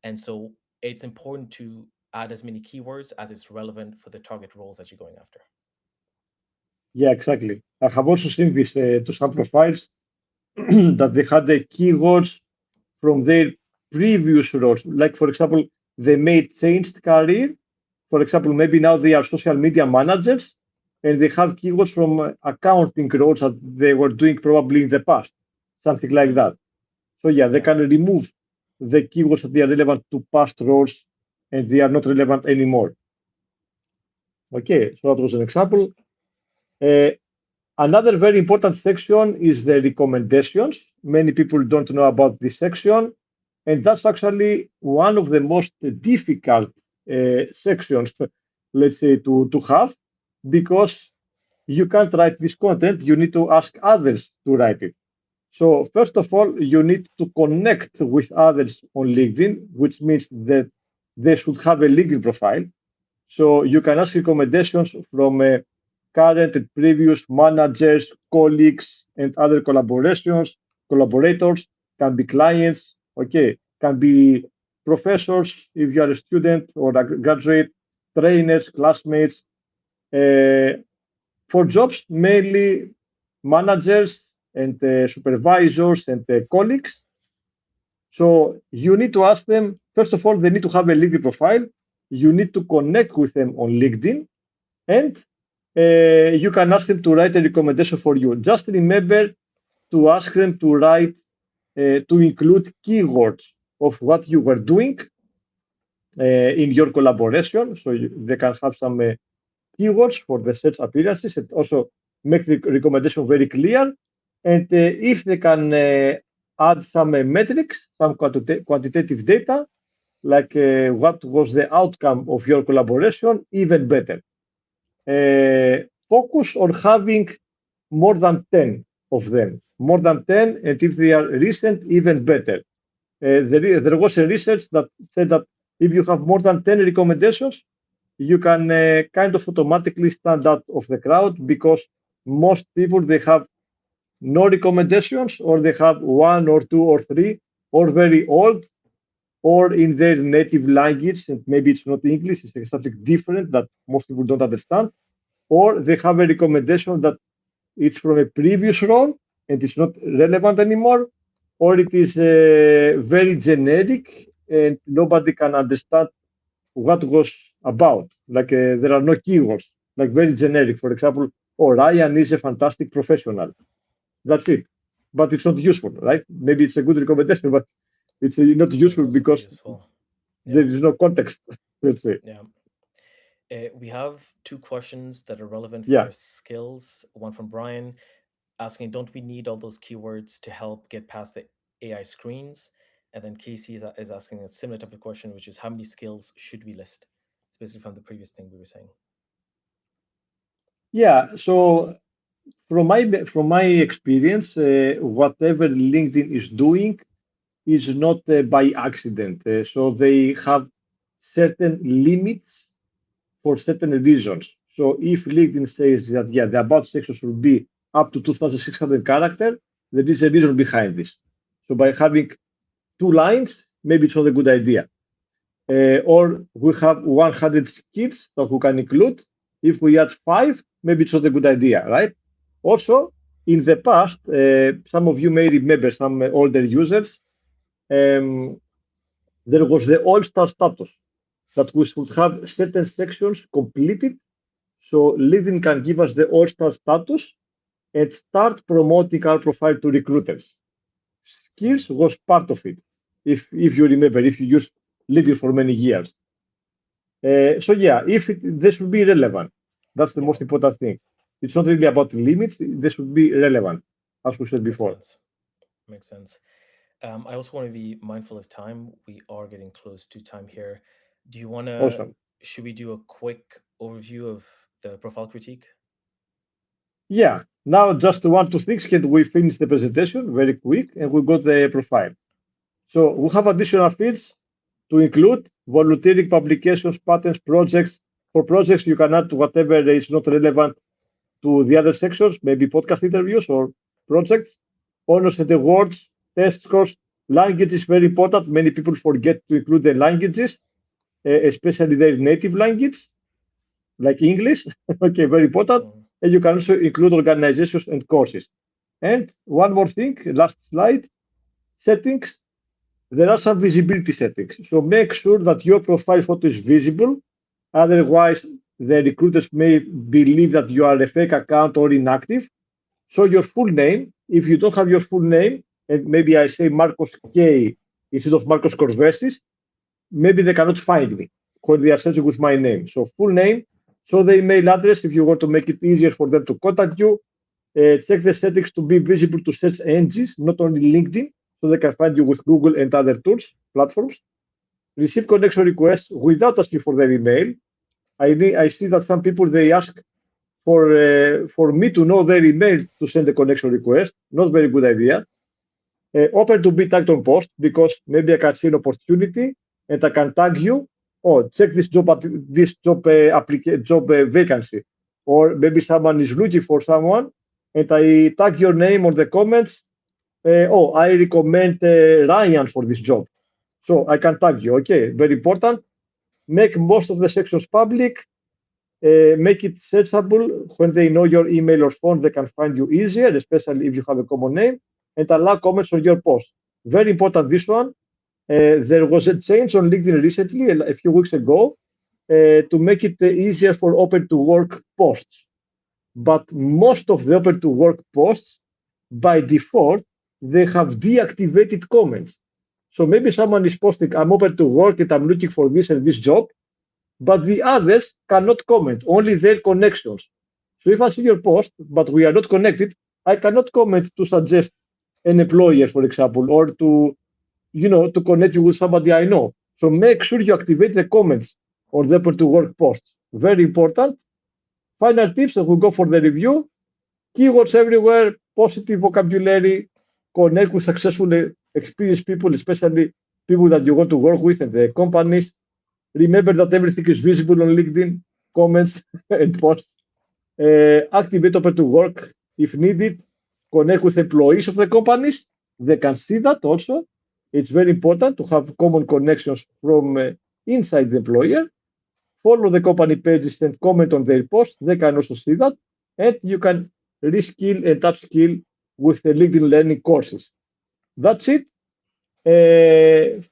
and so it's important to add as many keywords as is relevant for the target roles that you're going after. Yeah, exactly. I have also seen this to some profiles that they had the keywords from their previous roles. Like, for example, they may changed career. For example, maybe now they are social media managers and they have keywords from accounting roles that they were doing probably in the past, something like Mm, that. So, yeah, they yeah. can remove the keywords that they are relevant to past roles and they are not relevant anymore. Okay, so that was an example. Uh, Another very important section is the recommendations. Many people don't know about this section, and that's actually one of the most difficult sections, let's say, to have, because you can't write this content. You need to ask others to write it. So first of all, you need to connect with others on LinkedIn, which means that they should have a LinkedIn profile. So you can ask recommendations from current and previous managers, colleagues, and other collaborators, can be clients, okay, can be professors if you are a student or a graduate, trainers, classmates. Uh, for jobs, mainly managers and supervisors and colleagues. So you need to ask them, first of all, they need to have a LinkedIn profile. You need to connect with them on LinkedIn, and you can ask them to write a recommendation for you. Just remember to ask them to write, to include keywords of what you were doing in your collaboration. So they can have some keywords for the search appearances and also make the recommendation very clear. And if they can add some metrics, some quantitative data, like what was the outcome of your collaboration, even better. Focus on having more than 10 of them, more than 10, and if they are recent, even better. There was a research that said that if you have more than 10 recommendations, you can kind of automatically stand out of the crowd because most people they have no recommendations or they have one or two or three or very old or in their native language and maybe it's not English, it's something different that most people don't understand, or they have a recommendation that it's from a previous role and it's not relevant anymore, or it is very generic and nobody can understand what was about. Like there are no keywords, like very generic. For example, oh, Ryan is a fantastic professional. That's it. But it's not useful, right? Maybe it's a good recommendation, but it's not It would useful also be because useful. there Yeah, is no context, let's say. yeah. We have two questions that are relevant Yeah. for skills. One from Brian asking, don't we need all those keywords to help get past the AI screens? And then Casey is asking a similar type of question, which is how many skills should we list? It's basically from the previous thing we were saying. Yeah. So from my experience, whatever LinkedIn is doing is not by accident. So they have certain limits for certain reasons. So if LinkedIn says that yeah, the about section should be up to 2,600 character, there is a reason behind this. So by having two lines, maybe it's not a good idea. Or we have 100 skills that we can include. If we add five, maybe it's not a good idea, right? Also, in the past, some of you may remember, some older users, um, there was the all-star status that we should have certain sections completed. So LinkedIn can give us the all-star status and start promoting our profile to recruiters. Mm, Skills was part of it, if you remember, if you used LinkedIn for many years. So yeah, they should be relevant. That's the yeah, most important thing. It's not really about limits. They should be relevant, as we said makes before. sense. Makes sense. I also want to be mindful of time. We are getting close to time here. Do you want to, Awesome. should we do a quick overview of the profile critique? Yeah. Now, just one, two things. Can we finish the presentation very quick and we got the profile? So we have additional fields to include volunteering, publications, patents, projects. For projects, you can add whatever is not relevant to the other sections, maybe podcast interviews or projects. Honors and awards, test scores. Language is very important. Many people forget to include the languages, especially their native language, like English. Okay, very important. Mm, And you can also include organizations and courses. And one more thing, last slide, settings. There are some visibility settings. So make sure that your profile photo is visible. Otherwise, the recruiters may believe that you are a fake account or inactive. So your full name, if you don't have your full name, and maybe I say Markos K instead of Markos Korvesis, maybe they cannot find me when they are searching with my name. So full name, so the email address, if you want to make it easier for them to contact you, check the settings to be visible to search engines, not only LinkedIn, so they can find you with Google and other tools, platforms. Receive connection requests without asking for their email. I see that some people they ask for me to know their email to send a connection request. Not very good idea. Open to be tagged on post because maybe I can see an opportunity and I can tag you. Oh, check this job vacancy, or maybe someone is looking for someone, and I tag your name on the comments. Oh, I recommend Ryan for this job, so I can tag you. Okay, very important. Make most of the sections public. Make it searchable when they know your email or phone. They can find you easier, especially if you have a common name, and allow comments on your post. Very important. This one. There was a change on LinkedIn recently, a few weeks ago, to make it easier for open to work posts. But most of the open to work posts, by default, they have deactivated comments. So maybe someone is posting, I'm open to work and I'm looking for this and this job, but the others cannot comment, only their connections. So if I see your post, but we are not connected, I cannot comment to suggest an employer, for example, or to connect you with somebody I know. So make sure you activate the comments or the open to work posts. Very important. Final tips, and we'll go for the review. Keywords everywhere, positive vocabulary, connect with successful, experienced people, especially people that you want to work with and the companies. Remember that everything is visible on LinkedIn, comments and posts. Activate open to work if needed. Connect with employees of the companies. They can see that also. It's very important to have common connections from inside the employer. Follow the company pages and comment on their posts. They can also see that. And you can reskill and upskill with the LinkedIn learning courses. That's it.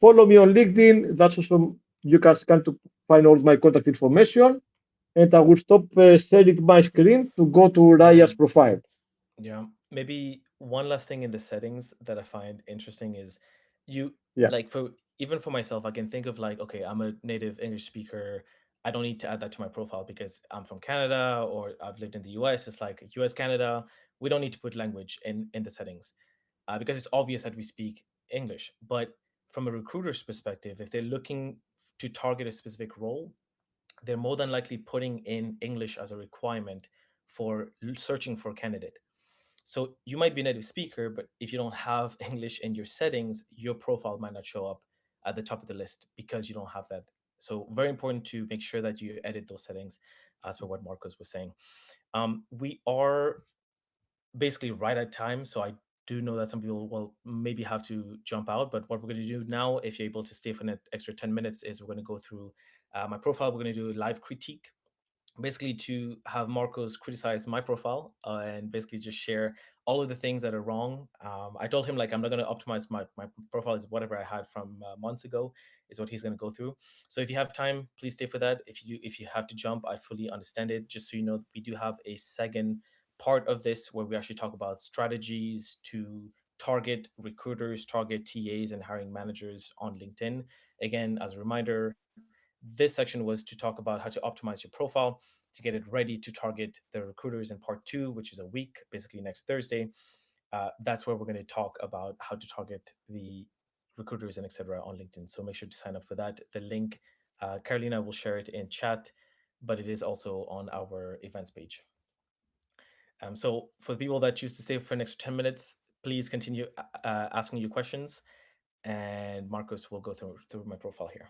Follow me on LinkedIn. That's also you can scan to find all my contact information. And I will stop sharing my screen to go to Raya's Mm, profile. yeah. Maybe one last thing in the settings that I find interesting is you Yeah, like for even for myself, I can think of like, okay, I'm a native English speaker. I don't need to add that to my profile because I'm from Canada or I've lived in the US. It's like US, Canada. We don't need to put language in the settings because it's obvious that we speak English. But from a recruiter's perspective, if they're looking to target a specific role, they're more than likely putting in English as a requirement for searching for a candidate. So you might be a native speaker, but if you don't have English in your settings, your profile might not show up at the top of the list because you don't have that. So very important to make sure that you edit those settings as per what Marcos was saying. We are basically right at time. So I do know that some people will maybe have to jump out. But what we're going to do now, if you're able to stay for an extra 10 minutes, is we're going to go through my profile. We're going to do a live critique, basically to have Marcos criticize my profile and basically just share all of the things that are wrong. I told him like I'm not going to optimize my profile is whatever I had from months ago is what he's going to go through. So if you have time, please stay for that. If you have to jump, I fully understand it. Just so you know, we do have a second part of this where we actually talk about strategies to target recruiters, target TAs, and hiring managers on LinkedIn. Again, as a reminder, this section was to talk about how to optimize your profile to get it ready to target the recruiters in part two, which is a week, basically next Thursday. That's where we're going to talk about how to target the recruiters and etc. on LinkedIn. So make sure to sign up for that. The link, Carolina will share it in chat, but it is also on our events page. So for the people that choose to stay for the next 10 minutes, please continue asking your questions, and Marcos will go through my profile here.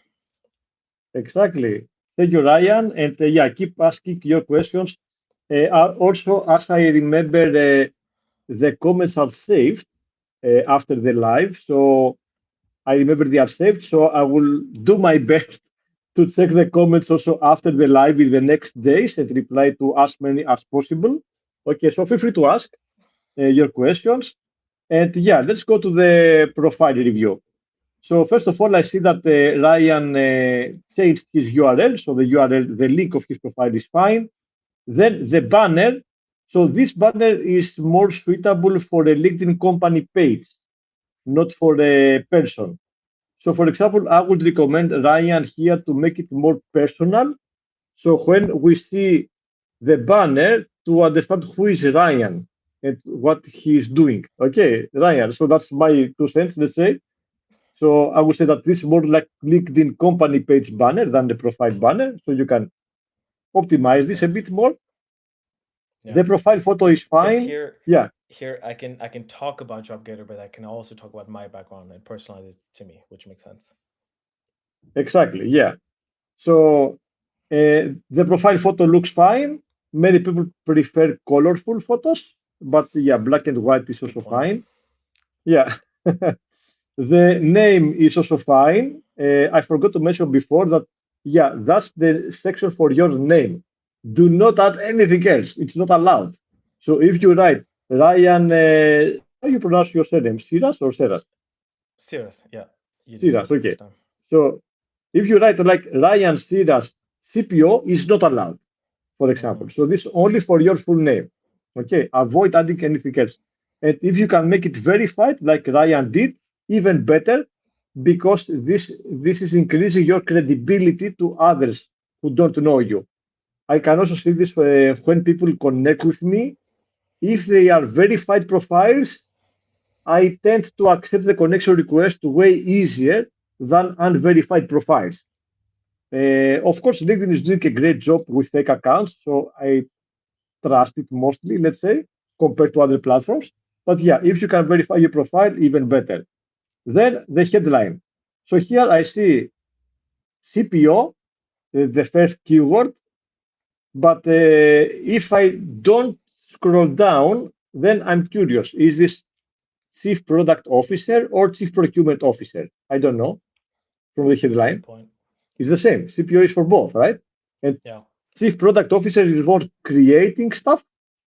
exactly. Thank you, Ryan. And yeah, keep asking your questions. Also, as I remember, the comments are saved after the live. So I remember they are saved. So I will do my best to check the comments also after the live in the next days and reply to as many as possible. Okay, so feel free to ask your questions. And yeah, let's go to the profile review. So first of all, I see that Ryan changed his URL. So the URL, the link of his profile is fine. Then the banner. So this banner is more suitable for a LinkedIn company page, not for a person. So for example, I would recommend Ryan here to make it more personal. So when we see the banner to understand who is Ryan and what he is doing. Okay, Ryan. So that's my 2 cents, let's say. So I would say that this is more like LinkedIn company page banner than the profile banner. So you can optimize Makes this a sense. bit more. Yeah, The profile photo is because fine. Yeah, here I can talk about Jobgether, but I can also talk about my background and personalize it to me, which makes sense. exactly. Yeah. So the profile photo looks fine. Many people prefer colorful photos, but yeah, black and white It's is a good also point. fine. Yeah. The name is also fine. I forgot to mention before that, yeah, that's the section for your name. Do not add anything else. It's not allowed. So if you write Ryan, how you pronounce your surname? Seeras or Seras? Serious, yeah, you did it Seeras, right the okay. first time. So if you write like Ryan Seeras CPO is not allowed, for example. Mm-hmm. So this only for your full name. Okay, avoid adding anything else. And if you can make it verified, like Ryan did, even better, because this is increasing your credibility to others who don't know you. I can also see this when people connect with me. If they are verified profiles, I tend to accept the connection request way easier than unverified profiles. Of course, LinkedIn is doing a great job with fake accounts, so I trust it mostly, let's say, compared to other platforms. But yeah, if you can verify your profile, even better. Then the headline. So here I see CPO, the first keyword, but if I don't scroll down, then I'm curious. Is this Chief Product Officer or Chief Procurement Officer? I don't know from the It's a good headline. point. It's the same. CPO is for both, right? And Yeah, Chief Product Officer is more creating stuff.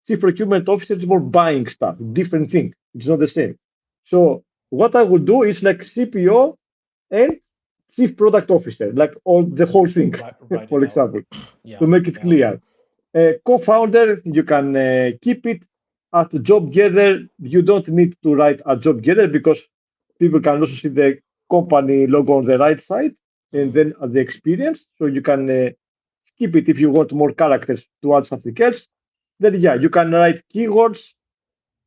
Chief Procurement Officer is more buying stuff. Different thing. It's not the same. So what I would do is like CPO and Chief Product Officer, like all the whole thing, Write for it out. example, to Yeah, make it yeah. clear. Co-founder, you can keep it. At Jobgether, you don't need to write a Jobgether because people can also see the company logo on the right side and Mm, then the experience. So you can skip it if you want more characters to add something else. Then yeah, you can write keywords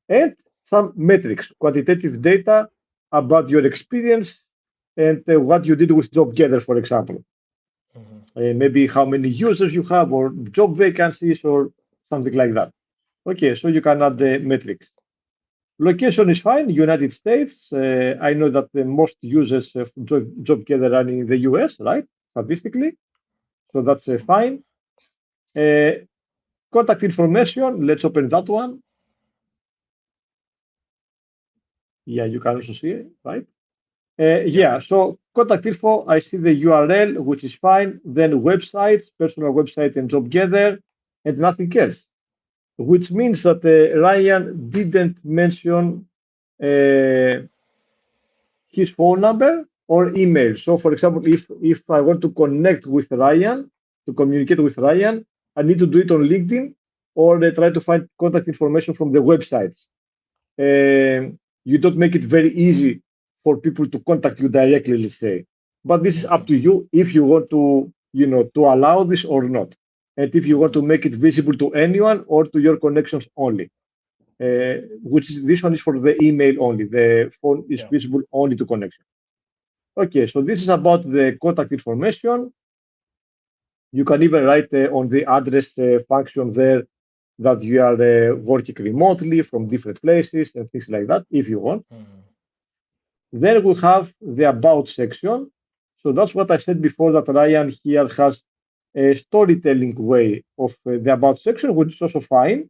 and some metrics, quantitative data about your experience and what you did with Jobgether, for example. hmm. Maybe how many users you have or job vacancies or something like that. Okay, so you can Makes add the sense. metrics. Location is fine, United States. I know that the most users of Jobgether are in the US, right? Statistically. So that's fine. Uh, Contact information, let's open that one. Yeah, you can also see it, right? Yeah. Yeah, so contact info, I see the URL, which is fine. Then websites, personal website and Jobgether, and nothing else, which means that Ryan didn't mention uh, his phone number or email. So, for example, if I want to connect with Ryan, to communicate with Ryan, I need to do it on LinkedIn or try to find contact information from the websites. You don't make it very easy for people to contact you directly, let's say. But this is up Hmm. to you if you want to, to allow this or not, and if you want Hmm. to make it visible to anyone or to your connections only. Which is, this one is for the email only. The phone is Yeah. visible only to connection. Okay, so this is about the contact information. You can even write on the address function there that you are working remotely from different places and things like that, if you want. Hmm. Then we have the about section. So that's what I said before that Ryan here has a storytelling way of the about section, which is also fine.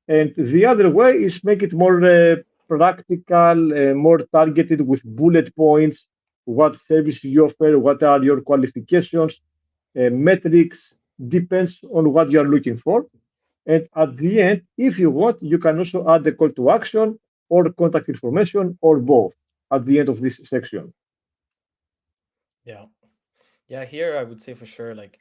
And the other way is make it more practical, more targeted with bullet points. What service you offer? What are your qualifications? Metrics depends on what you are looking for. And at the end, if you want, you can also add the call to action or contact information or both at the end of this section. Yeah. Yeah. Here, I would say for sure, like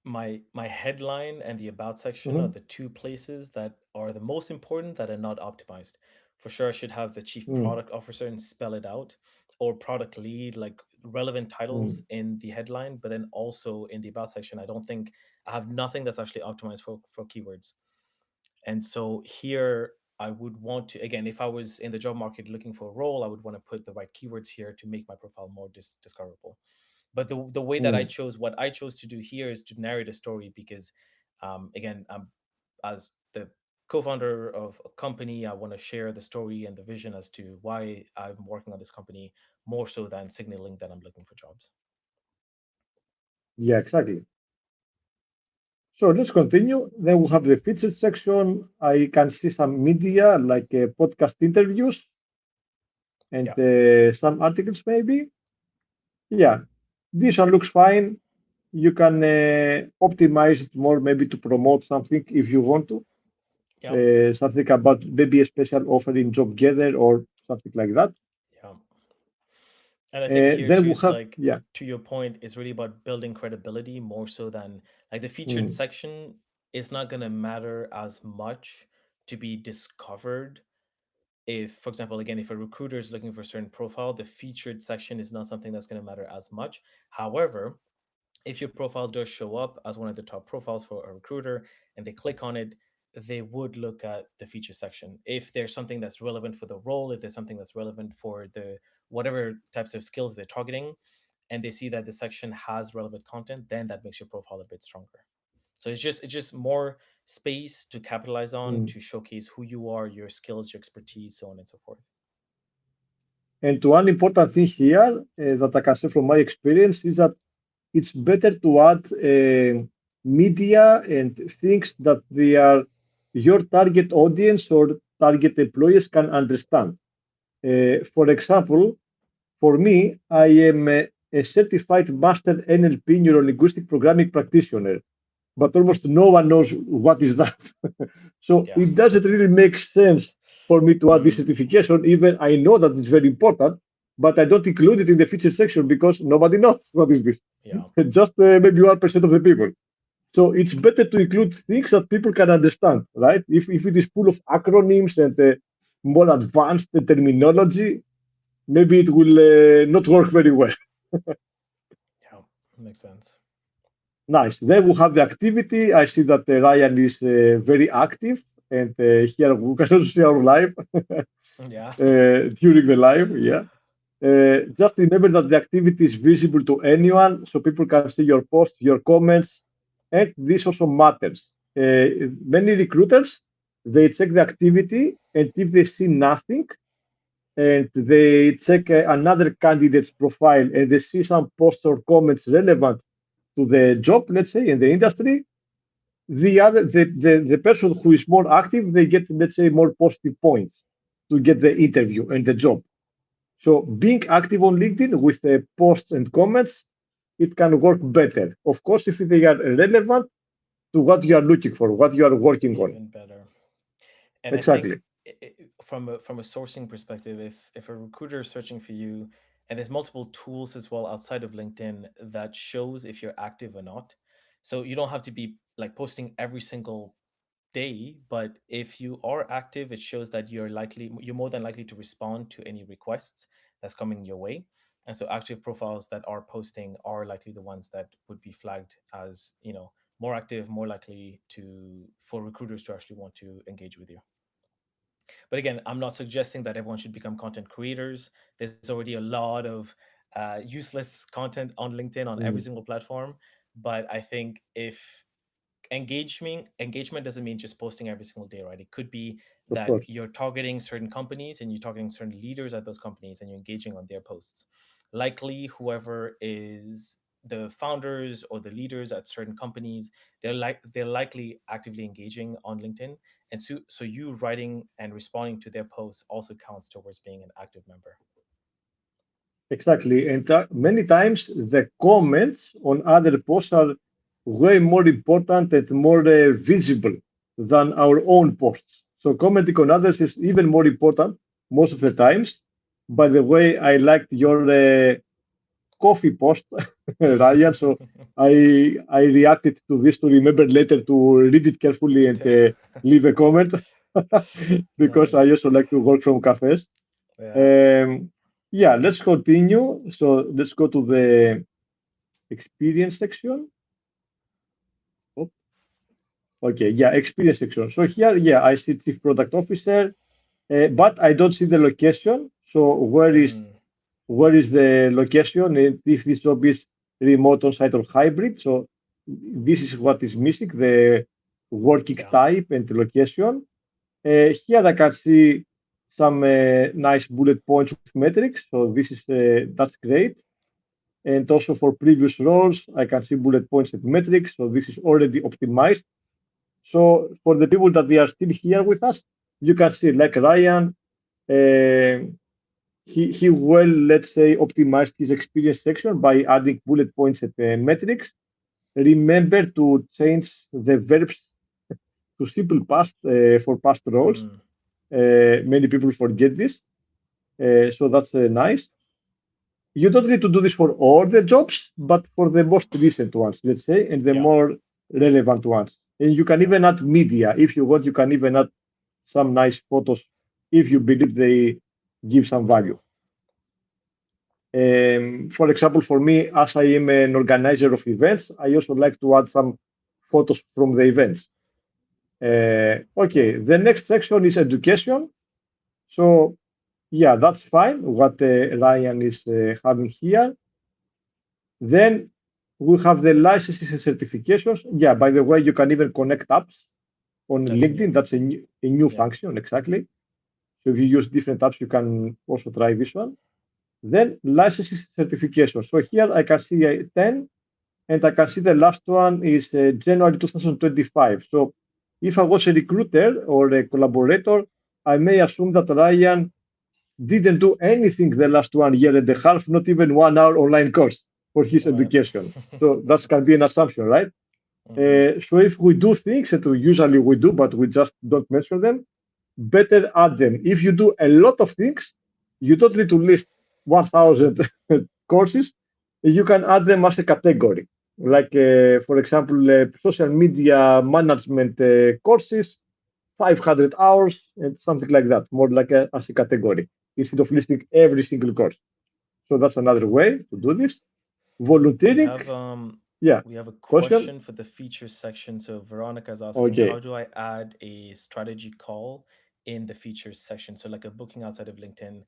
my headline and the about section are Mhm. the two places that are the most important that are not optimized. For sure, I should have the chief Mm, product officer and spell it out, or product lead, like relevant titles mm. in the headline, but then also in the about section, I don't think I have nothing that's actually optimized for keywords. And so here I would want to, again, if I was in the job market looking for a role, I would want to put the right keywords here to make my profile more discoverable. But the way that Mm. what I chose to do here is to narrate a story because, again, as the co-founder of a company, I want to share the story and the vision as to why I'm working on this company more so than signaling that I'm looking for jobs. Yeah, exactly. So let's continue. Then we have the featured section. I can see some media like podcast interviews and Yeah, some articles maybe. Yeah, this one looks fine. You can optimize it more maybe to promote something if you want to. yeah, Something about maybe a special offer in Jobgether or something like that. yeah. And I think here Then too, we it's have, like yeah. to your point, it's really about building credibility more so than like the featured Mm, section is not gonna matter as much to be discovered. If, for example, again, if a recruiter is looking for a certain profile, the featured section is not something that's going to matter as much. However, if your profile does show up as one of the top profiles for a recruiter and they click on it, they would look at the feature section. If there's something that's relevant for the role, if there's something that's relevant for the whatever types of skills they're targeting, and they see that the section has relevant content, then that makes your profile a bit stronger. So it's just more space to capitalize on mm. to showcase who you are, your skills, your expertise, so on and so forth. And one important thing here that I can say from my experience is that it's better to add media and things that they are your target audience or target employees can understand. For example, for me, I am a certified master NLP neuro linguistic programming practitioner, but almost no one knows what is that. So Yeah. it doesn't really make sense for me to add this Mm, certification. Even I know that it's very important, but I don't include it in the feature section because nobody knows what is this. yeah. Just maybe 1% of the people. So it's better to include things that people can understand, right? If it is full of acronyms and more advanced terminology, maybe it will not work very well. Yeah. Makes sense. Nice. Then we have the activity. I see that Ryan is very active, and here we can also see our live Yeah. during the live. Yeah. Just remember that the activity is visible to anyone, so people can see your posts, your comments, and this also matters. Many recruiters they check the activity, and if they see nothing, and they check another candidate's profile, and they see some posts or comments relevant to the job, let's say, in the industry, the person who is more active, they get, let's say, more positive points to get the interview and the job. So being active on LinkedIn with the posts and comments, it can work better. Of course, if they are relevant to what you are looking for, what you are working on. Even better. And I think Exactly. from a sourcing perspective, if a recruiter is searching for you, and there's multiple tools as well outside of LinkedIn that shows if you're active or not. So you don't have to be like posting every single day, but if you are active, it shows that you're more than likely to respond to any requests that's coming your way. And so active profiles that are posting are likely the ones that would be flagged as, more active, more likely to for recruiters to actually want to engage with you. But again, I'm not suggesting that everyone should become content creators. There's already a lot of useless content on LinkedIn on every Mm, single platform. But I think if engagement doesn't mean just posting every single day, right? It could be of that course. you're targeting certain companies and you're targeting certain leaders at those companies and you're engaging on their posts. Likely whoever is the founders or the leaders at certain companies, they're likely actively engaging on LinkedIn. And so you writing and responding to their posts also counts towards being an active member. Exactly. And many times the comments on other posts are way more important and more visible than our own posts. So commenting on others is even more important most of the times. By the way, I liked your coffee post, Ryan. So I reacted to this to remember later to read it carefully and leave a comment because I Nice. also like to work from cafes. Yeah. Um, yeah, let's continue. So let's go to the experience section. Oh, okay, yeah, experience section. So here, yeah, I see chief product officer, but I don't see the location. So Mm, where is the location? And if this job is remote, on-site, or hybrid? So this is what is missing: the working yeah. type and the location. Here I can see some nice bullet points with metrics. So this is that's great. And also for previous roles, I can see bullet points and metrics. So this is already optimized. So for the people that they are still here with us, you can see like Ryan, uh, he well, let's say, optimized his experience section by adding bullet points and metrics. Remember to change the verbs to simple past for past roles. Mm, Many people forget this. So that's nice. You don't need to do this for all the jobs, but for the most recent ones, let's say, and the yeah. more relevant ones. And you can Yeah. even add media. If you want, you can even add some nice photos if you believe they give some value. True. For example, for me, as I am an organizer of events, I also like to add some photos from the events. That's very good. Okay, Yeah. the next section is education. So, yeah, that's fine. What Ryan is having here. Then we have the licenses and certifications. Yeah, by the way, you can even connect apps on That's LinkedIn. new. That's a new Yeah. function, exactly. So if you use different apps, you can also try this one. Then licenses certifications. So here I can see 10, and I can see the last one is January 2025. So if I was a recruiter or a collaborator, I may assume that Ryan didn't do anything the last 1 year and a half, not even 1 hour online course for his All right. education. So that can be an assumption, right? Hmm. So if we do things that we usually we do, but we just don't mention them, better add them. If you do a lot of things, you don't need to list 1,000 courses. You can add them as a category. Like, for example, social media management courses, 500 hours, and something like that, more like as a category, instead of listing every single course. So that's another way to do this. We Volunteering, have yeah. we have a Question? question for the features section. So Veronica is asking, how Okay. do I add a strategy call in the features section? So like a booking outside of LinkedIn.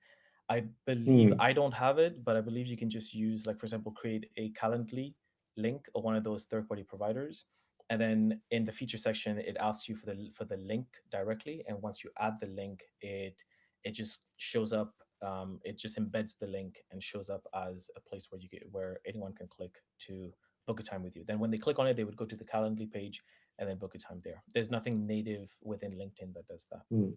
I believe Hmm. I don't have it, but I believe you can just use, like, for example, create a Calendly link or one of those third-party providers. And then in the feature section, it asks you for the link directly. And once you add the link, it just shows up. It just embeds the link and shows up as a place where you get where anyone can click to book a time with you. Then when they click on it, they would go to the Calendly page and then book a time there. There's nothing native within LinkedIn that does that. Hmm.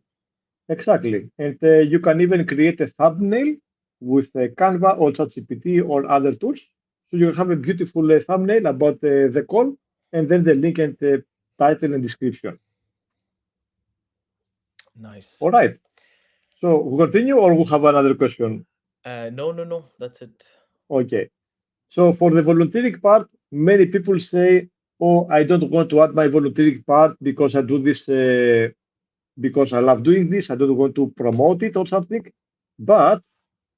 Exactly. And you can even create a thumbnail with Canva or ChatGPT or other tools. So you have a beautiful thumbnail about the call and then the link and the title and description. Nice. All right. So we continue or we have another question? No, no, no. That's it. Okay. So for the volunteering part, many people say, oh, I don't want to add my volunteering part because I do this because I love doing this. I don't want to promote it or something. But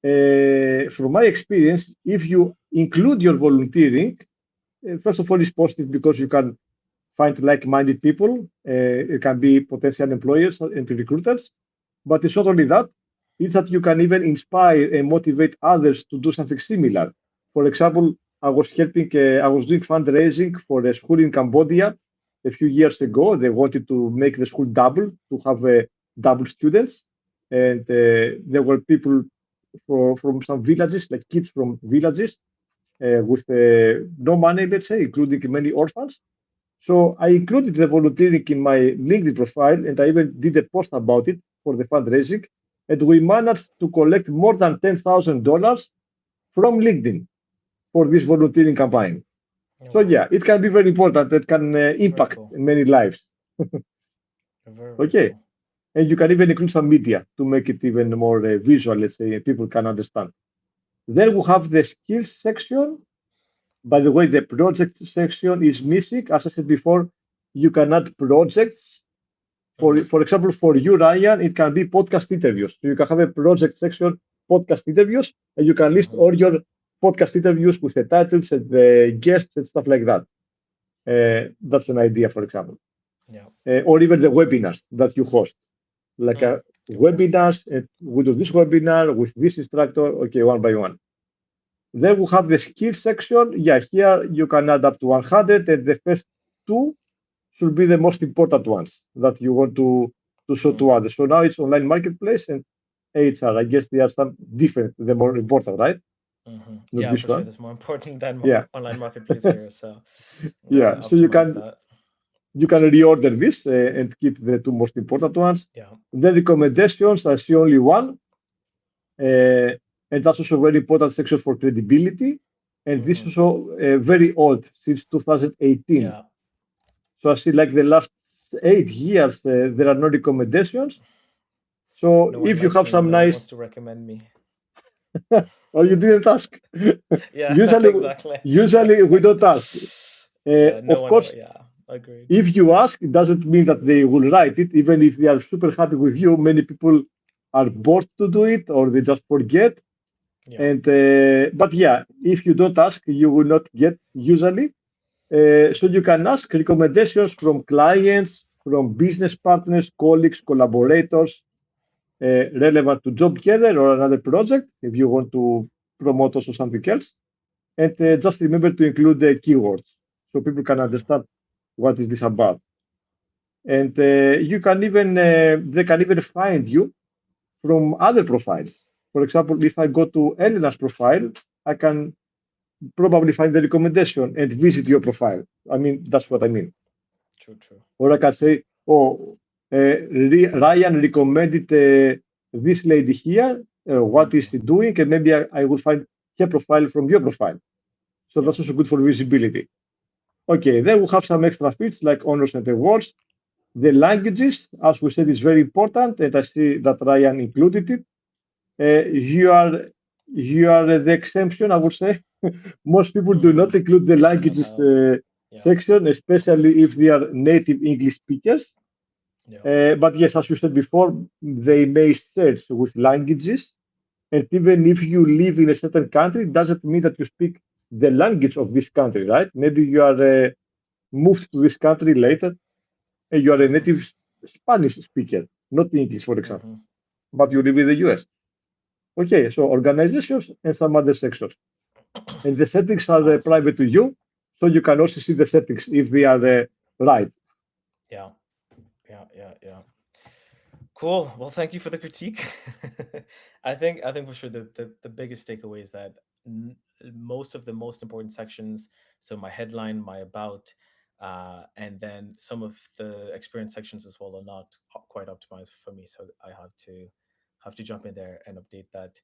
from my experience, if you include your volunteering, first of all, it's positive because you can find like-minded people. It can be potential employers and recruiters. But it's not only that, it's that you can even inspire and motivate others to do something similar. For example, I was doing fundraising for a school in Cambodia a few years ago. They wanted to make the school double, to have double students. And there were people from some villages, like kids from villages, with no money, let's say, including many orphans. So I included the volunteering in my LinkedIn profile, and I even did a post about it for the fundraising. And we managed to collect more than $10,000 from LinkedIn for this volunteering campaign. Oh So wow, yeah, it can be very important. It can very impact cool. many lives. Very very Okay, cool. and you can even include some media to make it even more visual. Let's say people can understand. Then we have the skills section. By the way, the project section is missing. As I said before, you can add projects. Hmm. For example, for you, Ryan, it can be podcast interviews. So you can have a project section, podcast interviews, and you can list Hmm. all your podcast interviews with the titles and the guests and stuff like that. That's an idea, for example. Yeah. Or even the webinars that you host, like a Good point. webinars. We do this webinar with this instructor. Okay, one by one. Then we have the skills section. Yeah, here you can add up to 100, and the first two should be the most important ones that you want to show to Mm. others. So now it's online marketplace and HR. I guess they are some different, the more important, right? Not Yeah, this for sure. one. That's more important than Yeah. online marketplace here. So I'm Yeah. gonna So optimize that. you can reorder this and keep the two most important ones. Yeah. The recommendations, I see only one. And that's also a very important section for credibility. And this Hmm. is also very old, since 2018. Yeah. So I see like the last 8 years, there are no recommendations. So No one if you likes have me. some No one nice, wants to recommend me. or you didn't ask. Yeah. usually, Exactly. usually we don't ask. Yeah. No Of one ever. course, Yeah. Agreed. if you ask, it doesn't mean that they will write it. Even if they are super happy with you, many people are bored to do it or they just forget. Yeah. And but yeah, if you don't ask, you will not get usually. So you Agreed. can ask recommendations from clients, from business partners, colleagues, collaborators, relevant to Jobgether or another project if you want to promote also something else. And Yeah. just remember to include the keywords so people can Mm. understand what is this about. And you can even they can even find you from other profiles. For example, if I go to Elena's profile, I can probably find the recommendation and visit your profile. I mean, that's what I True. mean. True. True. Or I can say, oh, Ryan recommended this lady here. What is Hmm. she doing? And maybe I will find her profile from your profile. So Yeah. that's also good for visibility. Okay, then we have some extra features like honors and awards. The languages, as we said, is very important, and I see that Ryan included it. Uh, you are you are the exception, I would say. Most people do Hmm. not include the I don't languages have. Yeah. section, especially if they are native English speakers. Yeah. But yes, as you said before, they may search with languages. And even if you live in a certain country, it doesn't mean that you speak the language of this country, right? Maybe you are moved to this country later and you are a Hmm. native Spanish speaker, not English, for example, Hmm. but you live in the US. Okay, so organizations and some other sections. And the settings are Awesome. private to you, so you can also see the settings if they are right. Yeah. Yeah. Yeah. Yeah. Cool. Well, thank you for the critique. I think for sure the biggest takeaway is that n- most of the most important sections, so my headline, my about, and then some of the experience sections as well are not quite optimized for me. So I have to jump in there and update that.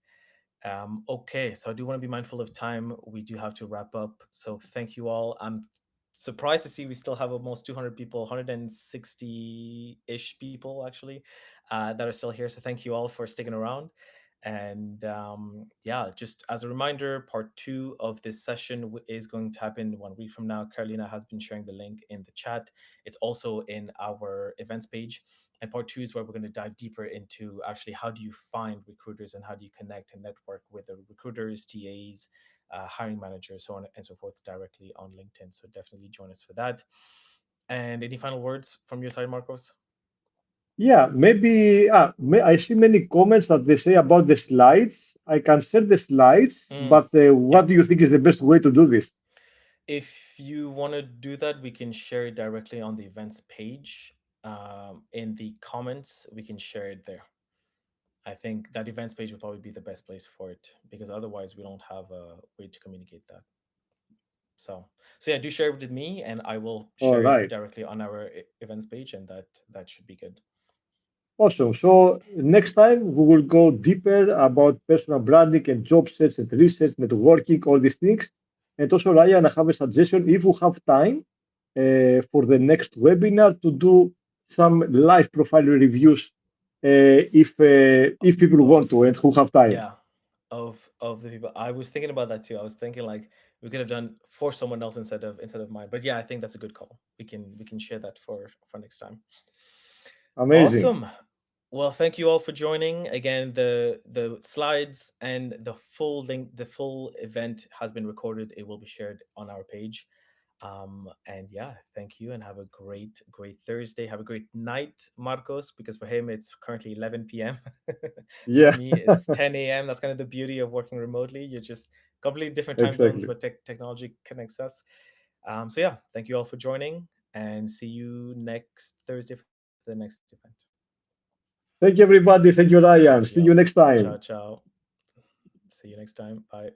Okay, so I do want to be mindful of time. We do have to wrap up. So thank you all. I'm surprised to see we still have almost 200 people, 160-ish people actually, that are still here. So thank you all for sticking around. And yeah, just as a reminder, part two of this session is going to happen 1 week from now. Carolina has been sharing the link in the chat. It's also in our events page. And part two is where we're going to dive deeper into actually how do you find recruiters and how do you connect and network with the recruiters, TAs, hiring managers, so on and so forth, directly on LinkedIn. So definitely join us for that. And any final words from your side, Marcos? Yeah, maybe I see many comments that they say about the slides. I can share the slides, Mm, but yeah. what do you think is the best way to do this? If you want to do that, we can share it directly on the events page. In the comments, we can share it there. I think that events page would probably be the best place for it because otherwise we don't have a way to communicate that. So yeah, do share it with me, and I will All share it right. directly on our events page, and that should be good. Awesome. So next time we will go deeper about personal branding and job search and research, networking, all these things. And also, Ryan, I have a suggestion. If we have time for the next webinar to do some live profile reviews, if people want Of to and who have time. Yeah, of the people. I was thinking about that too. I was thinking like we could have done for someone else instead of mine. But yeah, I think that's a good call. We can share that for next time. Amazing. Awesome. Well, thank you all for joining. Again, the slides and the full link, the full event has been recorded. It will be shared on our page. And yeah, thank you and have a great Thursday. Have a great night, Marcos, because for him it's currently 11 p.m. For Yeah, me, it's 10 a.m. That's kind of the beauty of working remotely. You're just completely different time zones, exactly. but technology connects us. So yeah, thank you all for joining and see you next Thursday for the next event. Thank you, everybody. Thank you, Ryan. Yo, See you next ciao, time. ciao. See you next time. Bye.